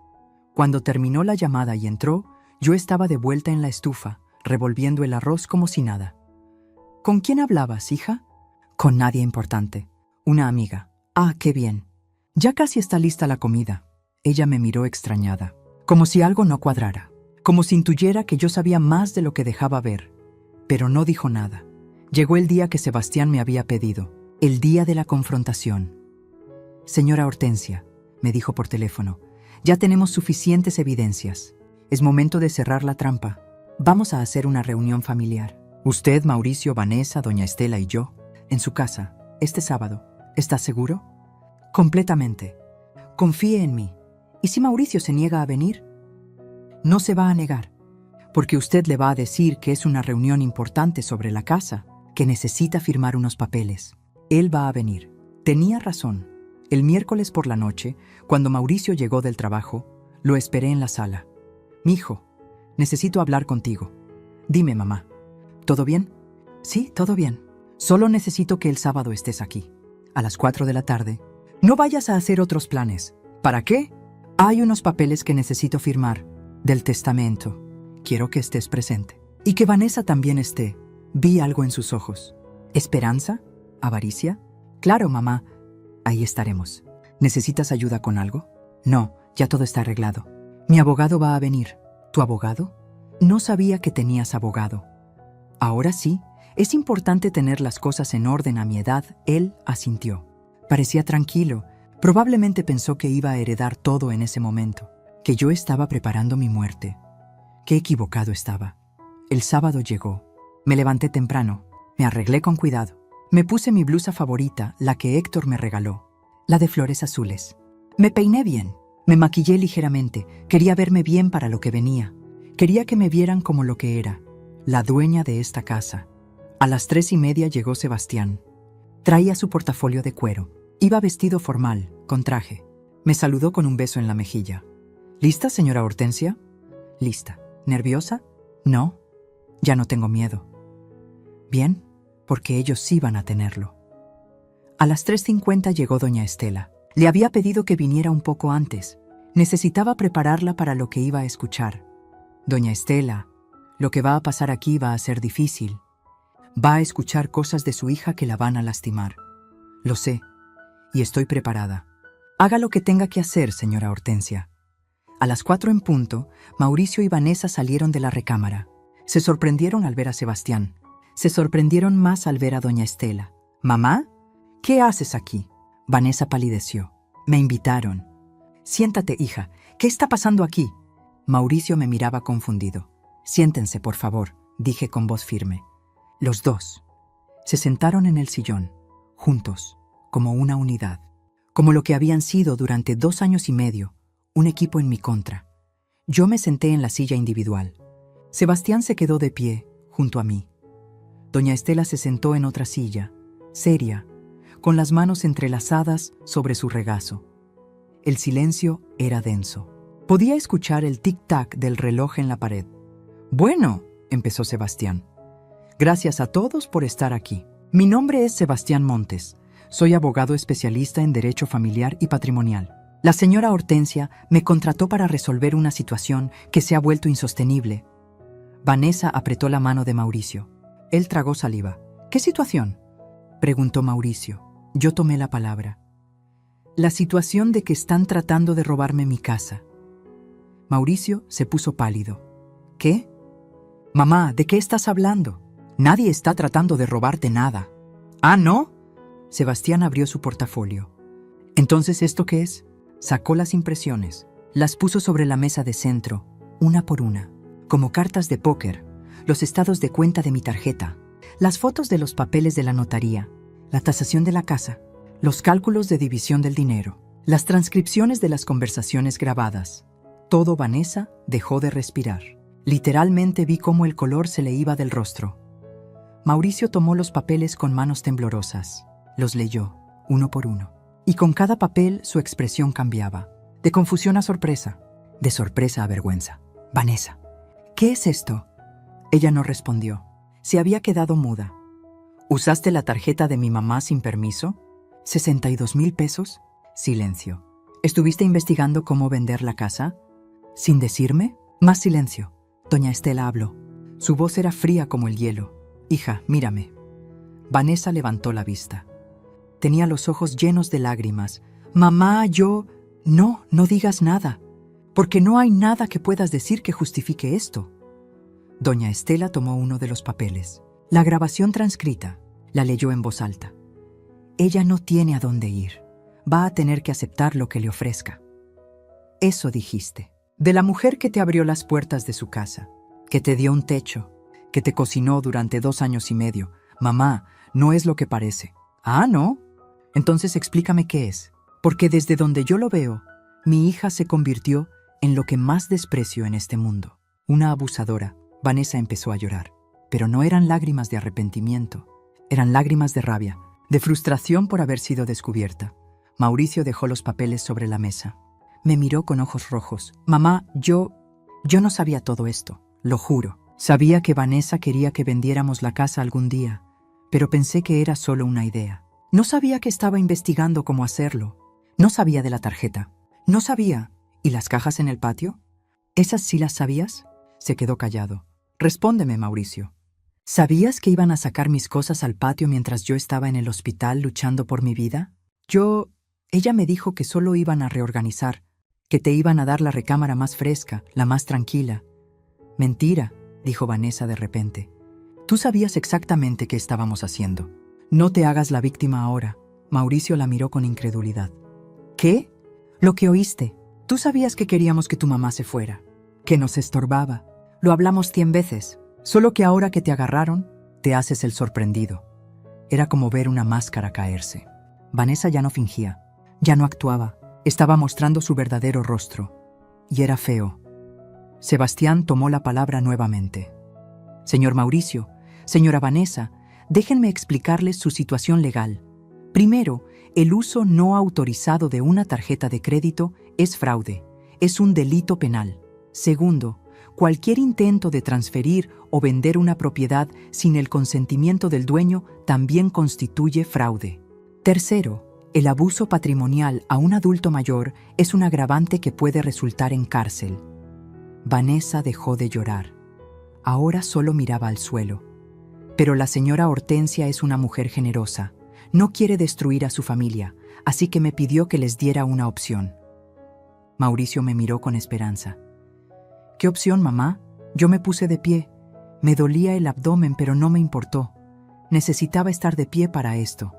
Cuando terminó la llamada y entró, yo estaba de vuelta en la estufa, revolviendo el arroz como si nada. ¿Con quién hablabas, hija? Con nadie importante. Una amiga. Ah, qué bien. Ya casi está lista la comida. Ella me miró extrañada, como si algo no cuadrara, como si intuyera que yo sabía más de lo que dejaba ver. Pero no dijo nada. Llegó el día que Sebastián me había pedido, el día de la confrontación. Señora Hortensia, me dijo por teléfono, ya tenemos suficientes evidencias. Es momento de cerrar la trampa. Vamos a hacer una reunión familiar. Usted, Mauricio, Vanessa, doña Estela y yo, en su casa, este sábado. ¿Está seguro? Completamente. Confíe en mí. ¿Y si Mauricio se niega a venir? No se va a negar, porque usted le va a decir que es una reunión importante sobre la casa, que necesita firmar unos papeles. Él va a venir. Tenía razón. El miércoles por la noche, cuando Mauricio llegó del trabajo, lo esperé en la sala. Mijo, necesito hablar contigo. Dime, mamá. ¿Todo bien? Sí, todo bien. Solo necesito que el sábado estés aquí, a las 4 de la tarde. No vayas a hacer otros planes. ¿Para qué? Hay unos papeles que necesito firmar, del testamento. Quiero que estés presente. Y que Vanessa también esté. Vi algo en sus ojos. ¿Esperanza? ¿Avaricia? Claro, mamá. Ahí estaremos. ¿Necesitas ayuda con algo? No, ya todo está arreglado. Mi abogado va a venir. ¿Tu abogado? No sabía que tenías abogado. Ahora sí, es importante tener las cosas en orden a mi edad. Él asintió. Parecía tranquilo. Probablemente pensó que iba a heredar todo en ese momento, que yo estaba preparando mi muerte. Qué equivocado estaba. El sábado llegó. Me levanté temprano. Me arreglé con cuidado. Me puse mi blusa favorita, la que Héctor me regaló, la de flores azules. Me peiné bien. Me maquillé ligeramente. Quería verme bien para lo que venía. Quería que me vieran como lo que era, la dueña de esta casa. A las 3:30 llegó Sebastián. Traía su portafolio de cuero. Iba vestido formal, con traje. Me saludó con un beso en la mejilla. ¿Lista, señora Hortensia? Lista. ¿Nerviosa? No. Ya no tengo miedo. Bien, porque ellos sí van a tenerlo. A las 3:50 llegó doña Estela. Le había pedido que viniera un poco antes. Necesitaba prepararla para lo que iba a escuchar. Doña Estela, lo que va a pasar aquí va a ser difícil. Va a escuchar cosas de su hija que la van a lastimar. Lo sé, y estoy preparada. Haga lo que tenga que hacer, señora Hortensia. A las 4 en punto, Mauricio y Vanessa salieron de la recámara. Se sorprendieron al ver a Sebastián. Se sorprendieron más al ver a doña Estela. «¿Mamá? ¿Qué haces aquí?» Vanessa palideció. «Me invitaron». «Siéntate, hija. ¿Qué está pasando aquí?» Mauricio me miraba confundido. «Siéntense, por favor», dije con voz firme. Los dos se sentaron en el sillón, juntos, como una unidad, como lo que habían sido durante 2 años y medio, un equipo en mi contra. Yo me senté en la silla individual. Sebastián se quedó de pie, junto a mí. Doña Estela se sentó en otra silla, seria, con las manos entrelazadas sobre su regazo. El silencio era denso. Podía escuchar el tic-tac del reloj en la pared. «Bueno», empezó Sebastián. «Gracias a todos por estar aquí. Mi nombre es Sebastián Montes. Soy abogado especialista en Derecho Familiar y Patrimonial. La señora Hortensia me contrató para resolver una situación que se ha vuelto insostenible». Vanessa apretó la mano de Mauricio. Él tragó saliva. «¿Qué situación?», preguntó Mauricio. Yo tomé la palabra. «La situación de que están tratando de robarme mi casa». Mauricio se puso pálido. «¿Qué? Mamá, ¿de qué estás hablando? Nadie está tratando de robarte nada». «¿Ah, no?». Sebastián abrió su portafolio. «¿Entonces esto qué es?». Sacó las impresiones. Las puso sobre la mesa de centro, una por una, como cartas de póker, los estados de cuenta de mi tarjeta, las fotos de los papeles de la notaría, la tasación de la casa, los cálculos de división del dinero, las transcripciones de las conversaciones grabadas. Todo Vanessa dejó de respirar. Literalmente vi cómo el color se le iba del rostro. Mauricio tomó los papeles con manos temblorosas. Los leyó, uno por uno. Y con cada papel su expresión cambiaba. De confusión a sorpresa. De sorpresa a vergüenza. Vanessa, ¿qué es esto? Ella no respondió. Se había quedado muda. ¿Usaste la tarjeta de mi mamá sin permiso? ¿62,000 pesos? Silencio. ¿Estuviste investigando cómo vender la casa? ¿Sin decirme? Más silencio. Doña Estela habló. Su voz era fría como el hielo. Hija, mírame. Vanessa levantó la vista. Tenía los ojos llenos de lágrimas. Mamá, yo... No digas nada, porque no hay nada que puedas decir que justifique esto. Doña Estela tomó uno de los papeles. La grabación transcrita. La leyó en voz alta. Ella no tiene a dónde ir. Va a tener que aceptar lo que le ofrezca. Eso dijiste. De la mujer que te abrió las puertas de su casa, que te dio un techo, que te cocinó durante 2 años y medio. Mamá, no es lo que parece. ¿Ah, no? Entonces explícame qué es. Porque desde donde yo lo veo, mi hija se convirtió en lo que más desprecio en este mundo. Una abusadora. Vanessa empezó a llorar. Pero no eran lágrimas de arrepentimiento. Eran lágrimas de rabia, de frustración por haber sido descubierta. Mauricio dejó los papeles sobre la mesa. Me miró con ojos rojos. Mamá, yo no sabía todo esto, lo juro. Sabía que Vanessa quería que vendiéramos la casa algún día, pero pensé que era solo una idea. No sabía que estaba investigando cómo hacerlo. No sabía de la tarjeta. No sabía. ¿Y las cajas en el patio? ¿Esas sí las sabías? Se quedó callado. Respóndeme, Mauricio. ¿Sabías que iban a sacar mis cosas al patio mientras yo estaba en el hospital luchando por mi vida? Ella me dijo que solo iban a reorganizar, que te iban a dar la recámara más fresca, la más tranquila. Mentira, dijo Vanessa de repente. Tú sabías exactamente qué estábamos haciendo. No te hagas la víctima ahora. Mauricio la miró con incredulidad. ¿Qué? Lo que oíste. Tú sabías que queríamos que tu mamá se fuera, que nos estorbaba. Lo hablamos 100 veces. Solo que ahora que te agarraron, te haces el sorprendido. Era como ver una máscara caerse. Vanessa ya no fingía, ya no actuaba. Estaba mostrando su verdadero rostro. Y era feo. Sebastián tomó la palabra nuevamente. Señor Mauricio, señora Vanessa, déjenme explicarles su situación legal. Primero, el uso no autorizado de una tarjeta de crédito es fraude, es un delito penal. Segundo, cualquier intento de transferir o vender una propiedad sin el consentimiento del dueño también constituye fraude. Tercero, el abuso patrimonial a un adulto mayor es un agravante que puede resultar en cárcel. Vanessa dejó de llorar. Ahora solo miraba al suelo. Pero la señora Hortensia es una mujer generosa. No quiere destruir a su familia, así que me pidió que les diera una opción. Mauricio me miró con esperanza. ¿Qué opción, mamá? Yo me puse de pie. Me dolía el abdomen, pero no me importó. Necesitaba estar de pie para esto.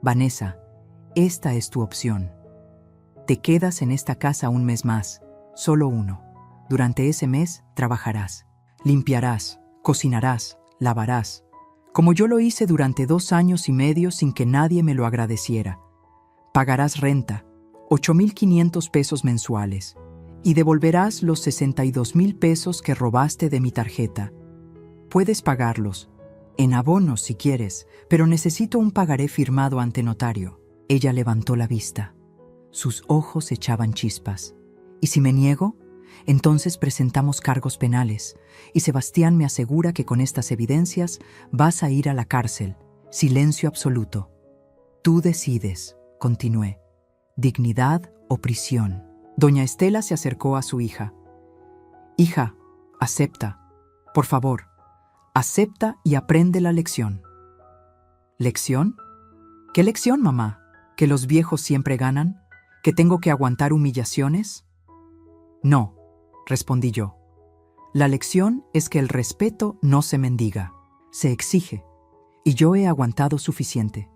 Vanessa, esta es tu opción. Te quedas en esta casa un mes más, solo uno. Durante ese mes trabajarás, limpiarás, cocinarás, lavarás, como yo lo hice durante 2 años y medio sin que nadie me lo agradeciera. Pagarás renta, 8,500 pesos mensuales, y devolverás los 62,000 pesos que robaste de mi tarjeta. Puedes pagarlos, en abonos si quieres, pero necesito un pagaré firmado ante notario. Ella levantó la vista. Sus ojos echaban chispas. ¿Y si me niego? Entonces presentamos cargos penales, y Sebastián me asegura que con estas evidencias vas a ir a la cárcel. Silencio absoluto. Tú decides, continué. Dignidad o prisión. Doña Estela se acercó a su hija. Hija, acepta. Por favor, acepta y aprende la lección. ¿Lección? ¿Qué lección, mamá? ¿Que los viejos siempre ganan? ¿Que tengo que aguantar humillaciones? No, respondí yo. La lección es que el respeto no se mendiga, se exige. Y yo he aguantado suficiente.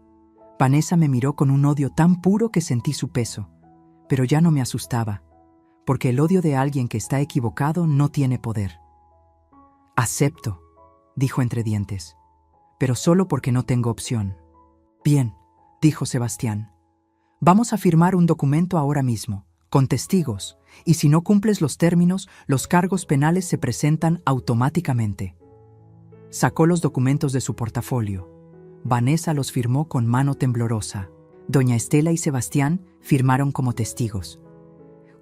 Vanessa me miró con un odio tan puro que sentí su peso, pero ya no me asustaba, porque el odio de alguien que está equivocado no tiene poder. Acepto, dijo entre dientes, pero solo porque no tengo opción. Bien, dijo Sebastián. Vamos a firmar un documento ahora mismo, con testigos, y si no cumples los términos, los cargos penales se presentan automáticamente. Sacó los documentos de su portafolio. Vanessa los firmó con mano temblorosa. Doña Estela y Sebastián firmaron como testigos.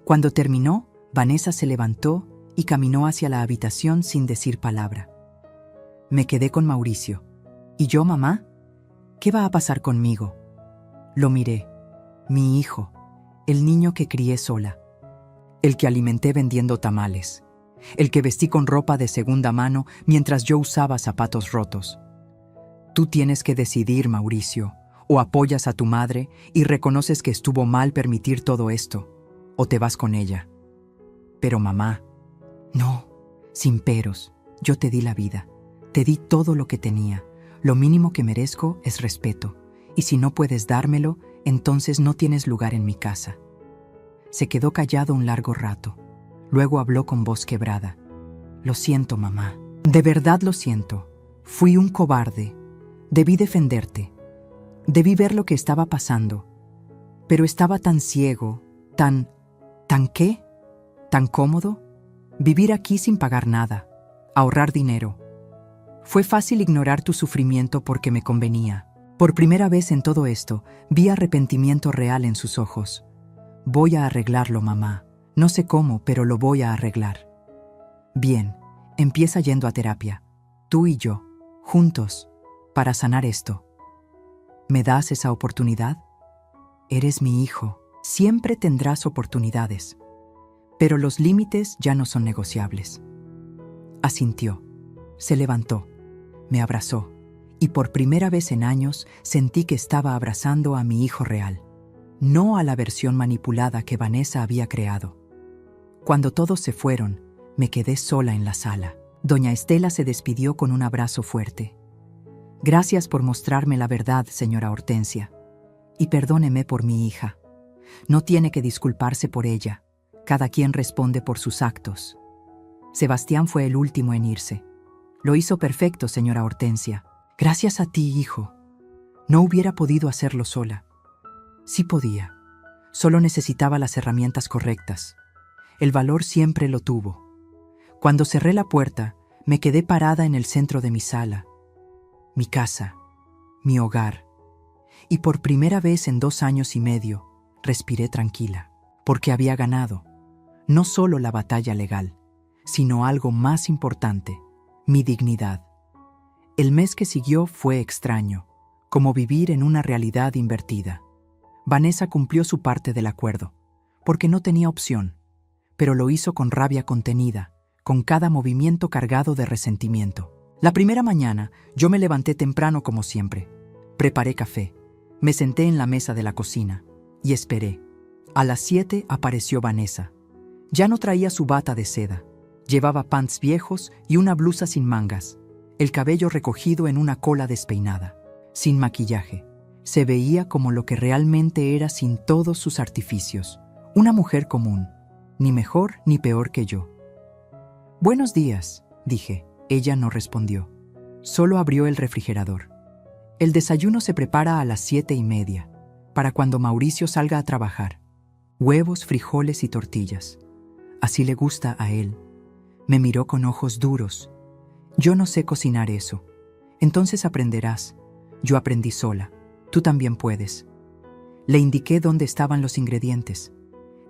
Cuando terminó, Vanessa se levantó y caminó hacia la habitación sin decir palabra. Me quedé con Mauricio. ¿Y yo, mamá? ¿Qué va a pasar conmigo? Lo miré. Mi hijo, el niño que crié sola, el que alimenté vendiendo tamales, el que vestí con ropa de segunda mano mientras yo usaba zapatos rotos. Tú tienes que decidir, Mauricio, o apoyas a tu madre y reconoces que estuvo mal permitir todo esto, o te vas con ella. Pero mamá, no, sin peros, yo te di la vida, te di todo lo que tenía, lo mínimo que merezco es respeto, y si no puedes dármelo, entonces no tienes lugar en mi casa. Se quedó callado un largo rato. Luego habló con voz quebrada. Lo siento, mamá. De verdad lo siento. Fui un cobarde. Debí defenderte. Debí ver lo que estaba pasando. Pero estaba tan ciego, ¿tan qué? ¿Tan cómodo? Vivir aquí sin pagar nada. Ahorrar dinero. Fue fácil ignorar tu sufrimiento porque me convenía. Por primera vez en todo esto, vi arrepentimiento real en sus ojos. Voy a arreglarlo, mamá. No sé cómo, pero lo voy a arreglar. Bien, empieza yendo a terapia. Tú y yo, juntos, para sanar esto. ¿Me das esa oportunidad? Eres mi hijo. Siempre tendrás oportunidades. Pero los límites ya no son negociables. Asintió. Se levantó. Me abrazó. Y por primera vez en años sentí que estaba abrazando a mi hijo real, no a la versión manipulada que Vanessa había creado. Cuando todos se fueron, me quedé sola en la sala. Doña Estela se despidió con un abrazo fuerte. Gracias por mostrarme la verdad, señora Hortensia. Y perdóneme por mi hija. No tiene que disculparse por ella. Cada quien responde por sus actos. Sebastián fue el último en irse. Lo hizo perfecto, señora Hortensia. Gracias a ti, hijo. No hubiera podido hacerlo sola. Sí podía. Solo necesitaba las herramientas correctas. El valor siempre lo tuvo. Cuando cerré la puerta, me quedé parada en el centro de mi sala. Mi casa, mi hogar. Y por primera vez en 2 años y medio, respiré tranquila, porque había ganado, no solo la batalla legal, sino algo más importante, mi dignidad. El mes que siguió fue extraño, como vivir en una realidad invertida. Vanessa cumplió su parte del acuerdo, porque no tenía opción, pero lo hizo con rabia contenida, con cada movimiento cargado de resentimiento. La primera mañana, yo me levanté temprano como siempre. Preparé café, me senté en la mesa de la cocina y esperé. A las 7 apareció Vanessa. Ya no traía su bata de seda, llevaba pants viejos y una blusa sin mangas. El cabello recogido en una cola despeinada, sin maquillaje. Se veía como lo que realmente era sin todos sus artificios. Una mujer común, ni mejor ni peor que yo. Buenos días, dije. Ella no respondió. Solo abrió el refrigerador. El desayuno se prepara a las 7:30, para cuando Mauricio salga a trabajar. Huevos, frijoles y tortillas. Así le gusta a él. Me miró con ojos duros. Yo no sé cocinar eso. Entonces aprenderás. Yo aprendí sola. Tú también puedes. Le indiqué dónde estaban los ingredientes.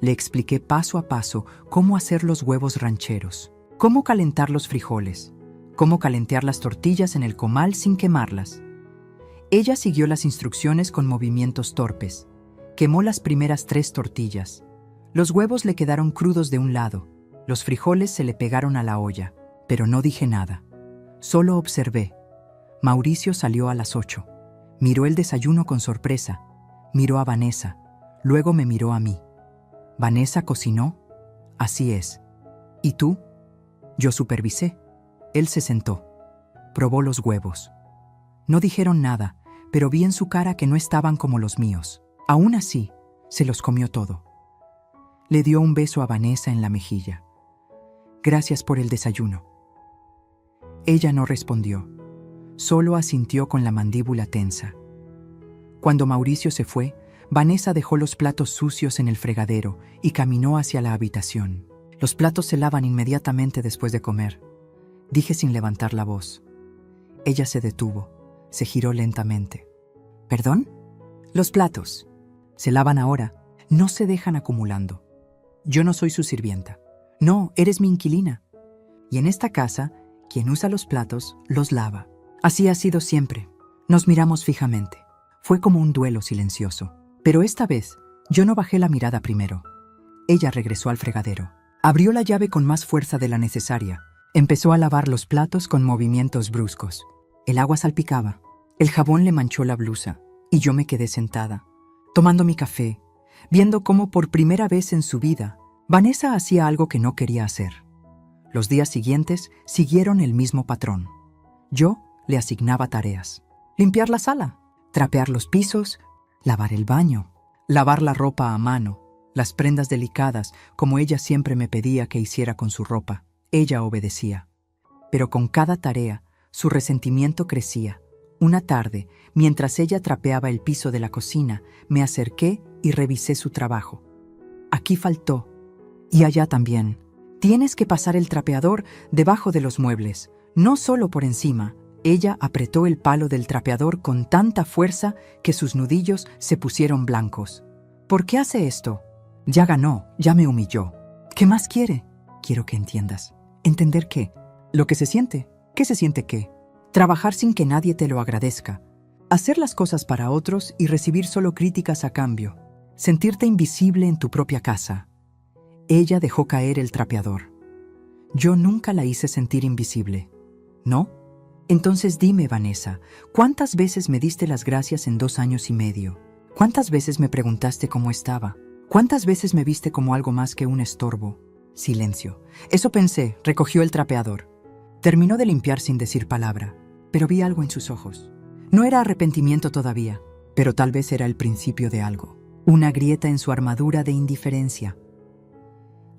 Le expliqué paso a paso cómo hacer los huevos rancheros, cómo calentar los frijoles, cómo calentear las tortillas en el comal sin quemarlas. Ella siguió las instrucciones con movimientos torpes. Quemó las primeras 3 tortillas. Los huevos le quedaron crudos de un lado. Los frijoles se le pegaron a la olla, pero no dije nada. Solo observé. Mauricio salió a las 8. Miró el desayuno con sorpresa. Miró a Vanessa. Luego me miró a mí. ¿Vanessa cocinó? Así es. ¿Y tú? Yo supervisé. Él se sentó. Probó los huevos. No dijeron nada, pero vi en su cara que no estaban como los míos. Aún así, se los comió todo. Le dio un beso a Vanessa en la mejilla. Gracias por el desayuno. Ella no respondió. Solo asintió con la mandíbula tensa. Cuando Mauricio se fue, Vanessa dejó los platos sucios en el fregadero y caminó hacia la habitación. Los platos se lavan inmediatamente después de comer, dije sin levantar la voz. Ella se detuvo, se giró lentamente. ¿Perdón? Los platos. Se lavan ahora, no se dejan acumulando. Yo no soy su sirvienta. No, eres mi inquilina. Y en esta casa, quien usa los platos, los lava. Así ha sido siempre. Nos miramos fijamente. Fue como un duelo silencioso. Pero esta vez, yo no bajé la mirada primero. Ella regresó al fregadero. Abrió la llave con más fuerza de la necesaria. Empezó a lavar los platos con movimientos bruscos. El agua salpicaba. El jabón le manchó la blusa. Y yo me quedé sentada, tomando mi café, viendo cómo por primera vez en su vida, Vanessa hacía algo que no quería hacer. Los días siguientes siguieron el mismo patrón. Yo le asignaba tareas. Limpiar la sala, trapear los pisos, lavar el baño, lavar la ropa a mano, las prendas delicadas, como ella siempre me pedía que hiciera con su ropa. Ella obedecía. Pero con cada tarea, su resentimiento crecía. Una tarde, mientras ella trapeaba el piso de la cocina, me acerqué y revisé su trabajo. Aquí faltó. Y allá también. Tienes que pasar el trapeador debajo de los muebles, no solo por encima. Ella apretó el palo del trapeador con tanta fuerza que sus nudillos se pusieron blancos. ¿Por qué hace esto? Ya ganó, ya me humilló. ¿Qué más quiere? Quiero que entiendas. ¿Entender qué? Lo que se siente. ¿Qué se siente qué? Trabajar sin que nadie te lo agradezca. Hacer las cosas para otros y recibir solo críticas a cambio. Sentirte invisible en tu propia casa. Ella dejó caer el trapeador. Yo nunca la hice sentir invisible. ¿No? Entonces dime, Vanessa, ¿cuántas veces me diste las gracias en 2 años y medio? ¿Cuántas veces me preguntaste cómo estaba? ¿Cuántas veces me viste como algo más que un estorbo? Silencio. Eso pensé, recogió el trapeador. Terminó de limpiar sin decir palabra, pero vi algo en sus ojos. No era arrepentimiento todavía, pero tal vez era el principio de algo. Una grieta en su armadura de indiferencia.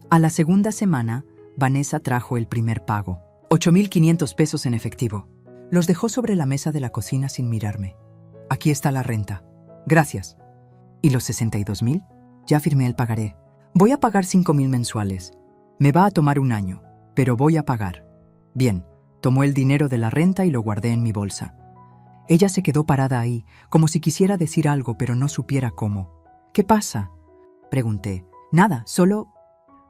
A la segunda semana, Vanessa trajo el primer pago. 8,500 pesos en efectivo. Los dejó sobre la mesa de la cocina sin mirarme. Aquí está la renta. Gracias. ¿Y los 62,000? Ya firmé el pagaré. Voy a pagar 5,000 mensuales. Me va a tomar 1 año, pero voy a pagar. Bien, tomó el dinero de la renta y lo guardé en mi bolsa. Ella se quedó parada ahí, como si quisiera decir algo, pero no supiera cómo. ¿Qué pasa? Pregunté. Nada, solo...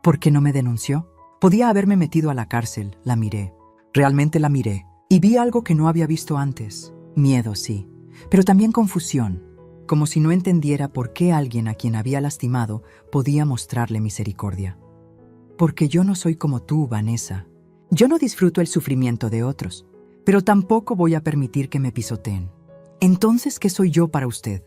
¿Por qué no me denunció? Podía haberme metido a la cárcel. La miré. Realmente la miré. Y vi algo que no había visto antes. Miedo, sí. Pero también confusión. Como si no entendiera por qué alguien a quien había lastimado podía mostrarle misericordia. Porque yo no soy como tú, Vanessa. Yo no disfruto el sufrimiento de otros, pero tampoco voy a permitir que me pisoteen. Entonces, ¿qué soy yo para usted?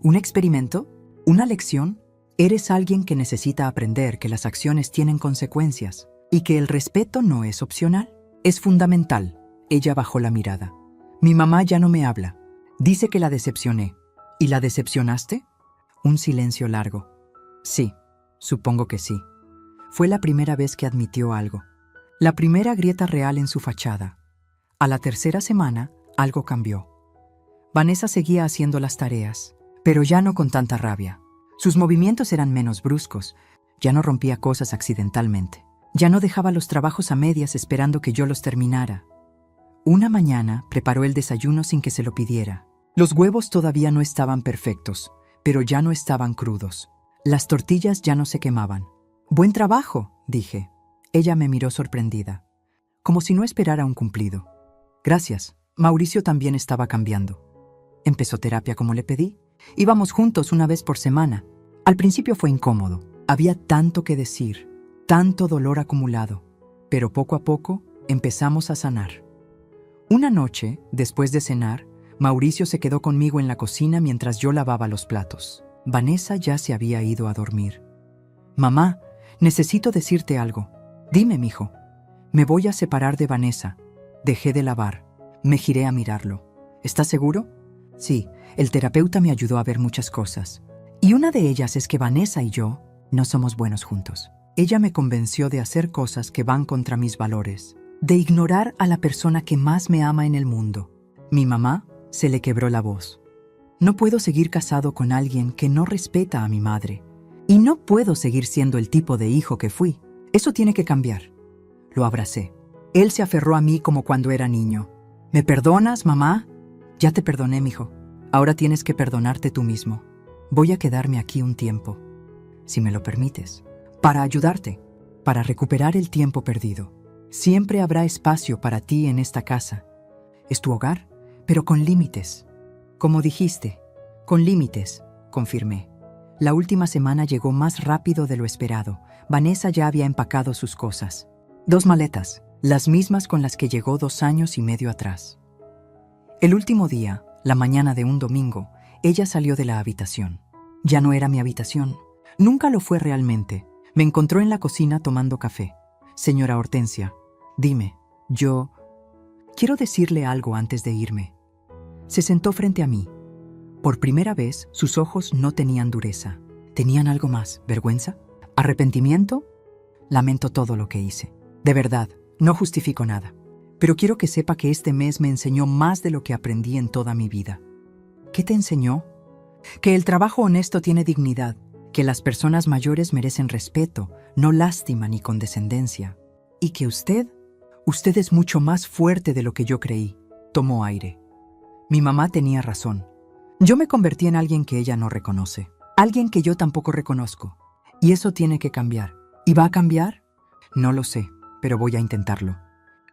¿Un experimento? ¿Una lección? Eres alguien que necesita aprender que las acciones tienen consecuencias y que el respeto no es opcional. Es fundamental. Ella bajó la mirada. Mi mamá ya no me habla. Dice que la decepcioné. ¿Y la decepcionaste? Un silencio largo. Sí, supongo que sí. Fue la primera vez que admitió algo. La primera grieta real en su fachada. A la tercera semana, algo cambió. Vanessa seguía haciendo las tareas, pero ya no con tanta rabia. Sus movimientos eran menos bruscos, ya no rompía cosas accidentalmente. Ya no dejaba los trabajos a medias esperando que yo los terminara. Una mañana preparó el desayuno sin que se lo pidiera. Los huevos todavía no estaban perfectos, pero ya no estaban crudos. Las tortillas ya no se quemaban. «Buen trabajo», dije. Ella me miró sorprendida, como si no esperara un cumplido. «Gracias». Mauricio también estaba cambiando. Empezó terapia como le pedí. Íbamos juntos 1 vez por semana. Al principio fue incómodo. Había tanto que decir, tanto dolor acumulado. Pero poco a poco empezamos a sanar. Una noche, después de cenar, Mauricio se quedó conmigo en la cocina mientras yo lavaba los platos. Vanessa ya se había ido a dormir. «Mamá, necesito decirte algo». «Dime, mijo». «Me voy a separar de Vanessa». Dejé de lavar. Me giré a mirarlo. «¿Estás seguro?» «Sí, el terapeuta me ayudó a ver muchas cosas. Y una de ellas es que Vanessa y yo no somos buenos juntos. Ella me convenció de hacer cosas que van contra mis valores, de ignorar a la persona que más me ama en el mundo». Mi mamá se le quebró la voz. No puedo seguir casado con alguien que no respeta a mi madre. Y no puedo seguir siendo el tipo de hijo que fui. Eso tiene que cambiar. Lo abracé. Él se aferró a mí como cuando era niño. ¿Me perdonas, mamá? Ya te perdoné, mijo. Ahora tienes que perdonarte tú mismo. Voy a quedarme aquí un tiempo, si me lo permites, para ayudarte, para recuperar el tiempo perdido. Siempre habrá espacio para ti en esta casa. Es tu hogar, pero con límites. Como dijiste, con límites, confirmé. La última semana llegó más rápido de lo esperado. Vanessa ya había empacado sus cosas. 2 maletas, las mismas con las que llegó 2 años y medio atrás. El último día, la mañana de un domingo, ella salió de la habitación. Ya no era mi habitación. Nunca lo fue realmente. Me encontró en la cocina tomando café. Señora Hortensia, dime, quiero decirle algo antes de irme. Se sentó frente a mí. Por primera vez, sus ojos no tenían dureza. ¿Tenían algo más? ¿Vergüenza? ¿Arrepentimiento? Lamento todo lo que hice. De verdad, no justifico nada. Pero quiero que sepa que este mes me enseñó más de lo que aprendí en toda mi vida. ¿Qué te enseñó? Que el trabajo honesto tiene dignidad, que las personas mayores merecen respeto, no lástima ni condescendencia. Y que usted es mucho más fuerte de lo que yo creí. Tomó aire. Mi mamá tenía razón. Yo me convertí en alguien que ella no reconoce. Alguien que yo tampoco reconozco. Y eso tiene que cambiar. ¿Y va a cambiar? No lo sé, pero voy a intentarlo.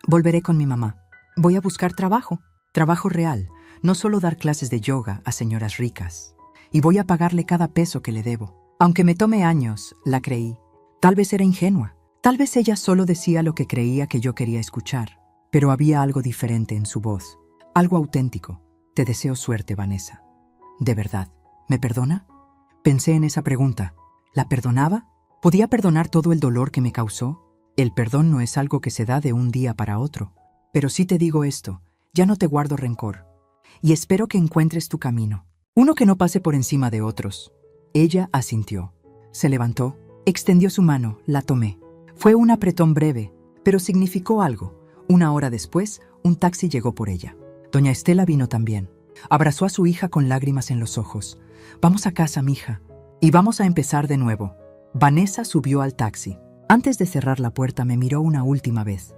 Volveré con mi mamá. Voy a buscar trabajo. Trabajo real. No solo dar clases de yoga a señoras ricas. Y voy a pagarle cada peso que le debo. Aunque me tome años, la creí. Tal vez era ingenua. Tal vez ella solo decía lo que creía que yo quería escuchar. Pero había algo diferente en su voz. Algo auténtico. Te deseo suerte, Vanessa. ¿De verdad? ¿Me perdona? Pensé en esa pregunta. ¿La perdonaba? ¿Podía perdonar todo el dolor que me causó? El perdón no es algo que se da de un día para otro. Pero sí te digo esto, ya no te guardo rencor. Y espero que encuentres tu camino. Uno que no pase por encima de otros. Ella asintió. Se levantó, extendió su mano, la tomé. Fue un apretón breve, pero significó algo. 1 hora después, un taxi llegó por ella. Doña Estela vino también. Abrazó a su hija con lágrimas en los ojos. Vamos a casa, mija. Y vamos a empezar de nuevo. Vanessa subió al taxi. Antes de cerrar la puerta me miró una última vez.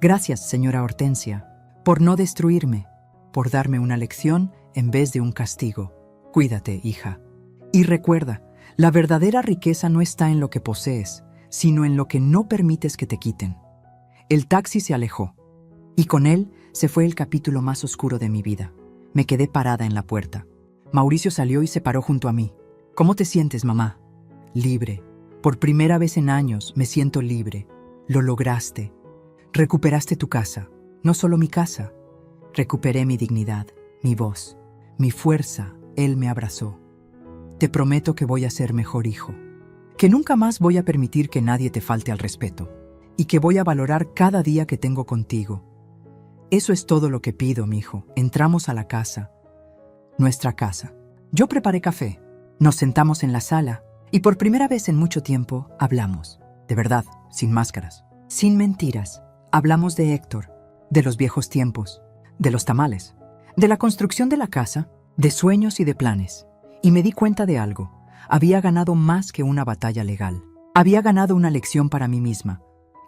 Gracias, señora Hortensia, por no destruirme, por darme una lección en vez de un castigo. Cuídate, hija. Y recuerda, la verdadera riqueza no está en lo que posees, sino en lo que no permites que te quiten. El taxi se alejó, y con él se fue el capítulo más oscuro de mi vida. Me quedé parada en la puerta. Mauricio salió y se paró junto a mí. ¿Cómo te sientes, mamá? Libre. Por primera vez en años me siento libre. Lo lograste. Recuperaste tu casa. No solo mi casa. Recuperé mi dignidad, mi voz, mi fuerza. Él me abrazó. Te prometo que voy a ser mejor hijo. Que nunca más voy a permitir que nadie te falte al respeto. Y que voy a valorar cada día que tengo contigo. Eso es todo lo que pido, mijo. Entramos a la casa. Nuestra casa. Yo preparé café. Nos sentamos en la sala y por primera vez en mucho tiempo hablamos. De verdad, sin máscaras, sin mentiras. Hablamos de Héctor, de los viejos tiempos, de los tamales, de la construcción de la casa, de sueños y de planes. Y me di cuenta de algo. Había ganado más que una batalla legal. Había ganado una lección para mí misma.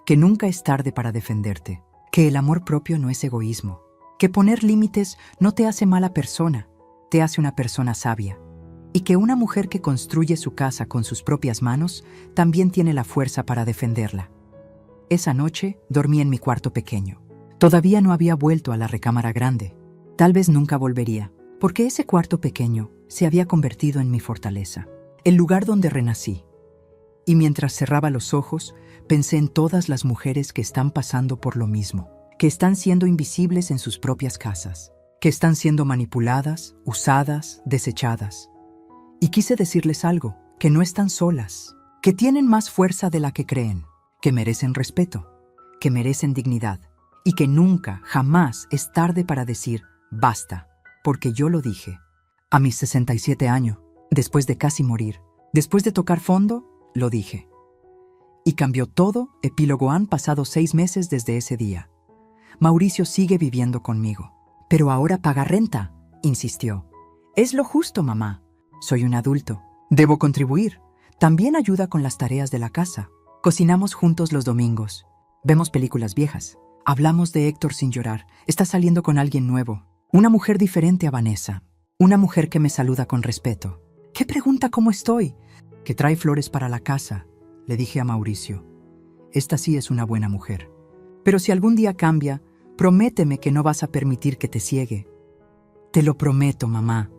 Que nunca es tarde para defenderte. Que el amor propio no es egoísmo. Que poner límites no te hace mala persona, te hace una persona sabia. Y que una mujer que construye su casa con sus propias manos también tiene la fuerza para defenderla. Esa noche dormí en mi cuarto pequeño. Todavía no había vuelto a la recámara grande. Tal vez nunca volvería, porque ese cuarto pequeño se había convertido en mi fortaleza, el lugar donde renací. Y mientras cerraba los ojos, pensé en todas las mujeres que están pasando por lo mismo, que están siendo invisibles en sus propias casas, que están siendo manipuladas, usadas, desechadas. Y quise decirles algo, que no están solas, que tienen más fuerza de la que creen, que merecen respeto, que merecen dignidad, y que nunca, jamás es tarde para decir basta, porque yo lo dije. A mis 67 años, después de casi morir, después de tocar fondo, lo dije. Y cambió todo. Epílogo. Han pasado 6 meses desde ese día. Mauricio sigue viviendo conmigo. Pero ahora paga renta, insistió. Es lo justo, mamá. Soy un adulto. Debo contribuir. También ayuda con las tareas de la casa. Cocinamos juntos los domingos. Vemos películas viejas. Hablamos de Héctor sin llorar. Está saliendo con alguien nuevo. Una mujer diferente a Vanessa. Una mujer que me saluda con respeto. ¿Qué pregunta cómo estoy? Que trae flores para la casa. Le dije a Mauricio. Esta sí es una buena mujer. Pero si algún día cambia, prométeme que no vas a permitir que te ciegue. Te lo prometo, mamá.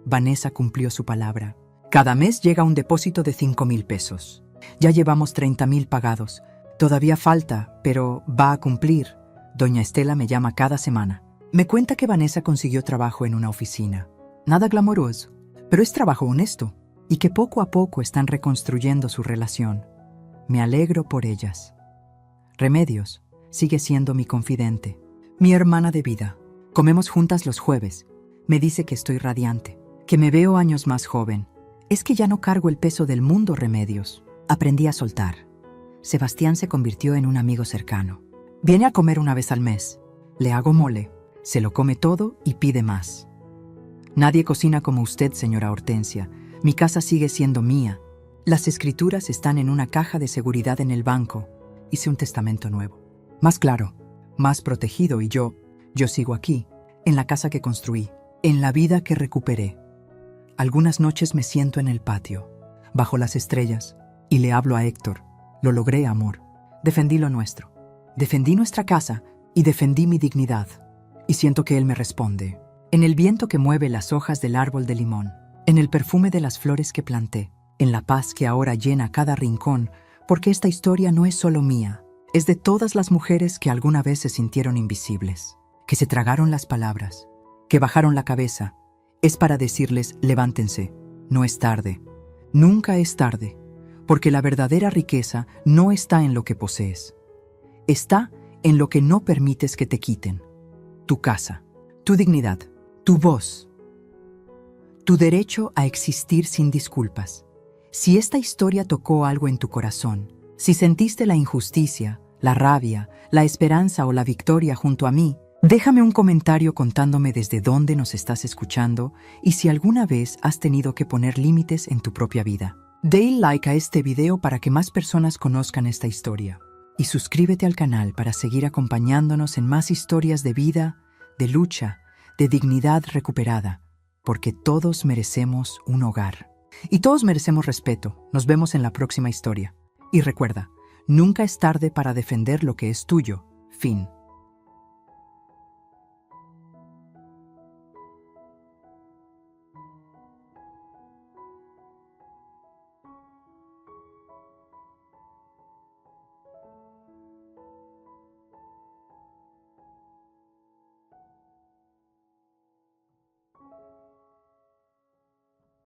Vanessa cumplió su palabra. Cada mes llega un depósito de 5,000 pesos. Ya llevamos 30,000 pagados. Todavía falta, pero va a cumplir. Doña Estela me llama cada semana. Me cuenta que Vanessa consiguió trabajo en una oficina. Nada glamoroso, pero es trabajo honesto. Y que poco a poco están reconstruyendo su relación. Me alegro por ellas. Remedios sigue siendo mi confidente. Mi hermana de vida. Comemos juntas los jueves. Me dice que estoy radiante, que me veo años más joven. Es que ya no cargo el peso del mundo, Remedios. Aprendí a soltar. Sebastián se convirtió en un amigo cercano. Viene a comer una vez al mes. Le hago mole. Se lo come todo y pide más. Nadie cocina como usted, señora Hortensia. Mi casa sigue siendo mía. Las escrituras están en una caja de seguridad en el banco. Hice un testamento nuevo. Más claro, más protegido y yo sigo aquí, en la casa que construí, en la vida que recuperé. Algunas noches me siento en el patio, bajo las estrellas, y le hablo a Héctor. Lo logré, amor. Defendí lo nuestro. Defendí nuestra casa y defendí mi dignidad. Y siento que él me responde. En el viento que mueve las hojas del árbol de limón, en el perfume de las flores que planté, en la paz que ahora llena cada rincón, porque esta historia no es solo mía, es de todas las mujeres que alguna vez se sintieron invisibles, que se tragaron las palabras, que bajaron la cabeza. Es para decirles, levántense, no es tarde, nunca es tarde, porque la verdadera riqueza no está en lo que posees, está en lo que no permites que te quiten. Tu casa, tu dignidad, tu voz, tu derecho a existir sin disculpas. Si esta historia tocó algo en tu corazón, si sentiste la injusticia, la rabia, la esperanza o la victoria junto a mí, déjame un comentario contándome desde dónde nos estás escuchando y si alguna vez has tenido que poner límites en tu propia vida. Dale like a este video para que más personas conozcan esta historia. Y suscríbete al canal para seguir acompañándonos en más historias de vida, de lucha, de dignidad recuperada, porque todos merecemos un hogar. Y todos merecemos respeto. Nos vemos en la próxima historia. Y recuerda, nunca es tarde para defender lo que es tuyo. Fin.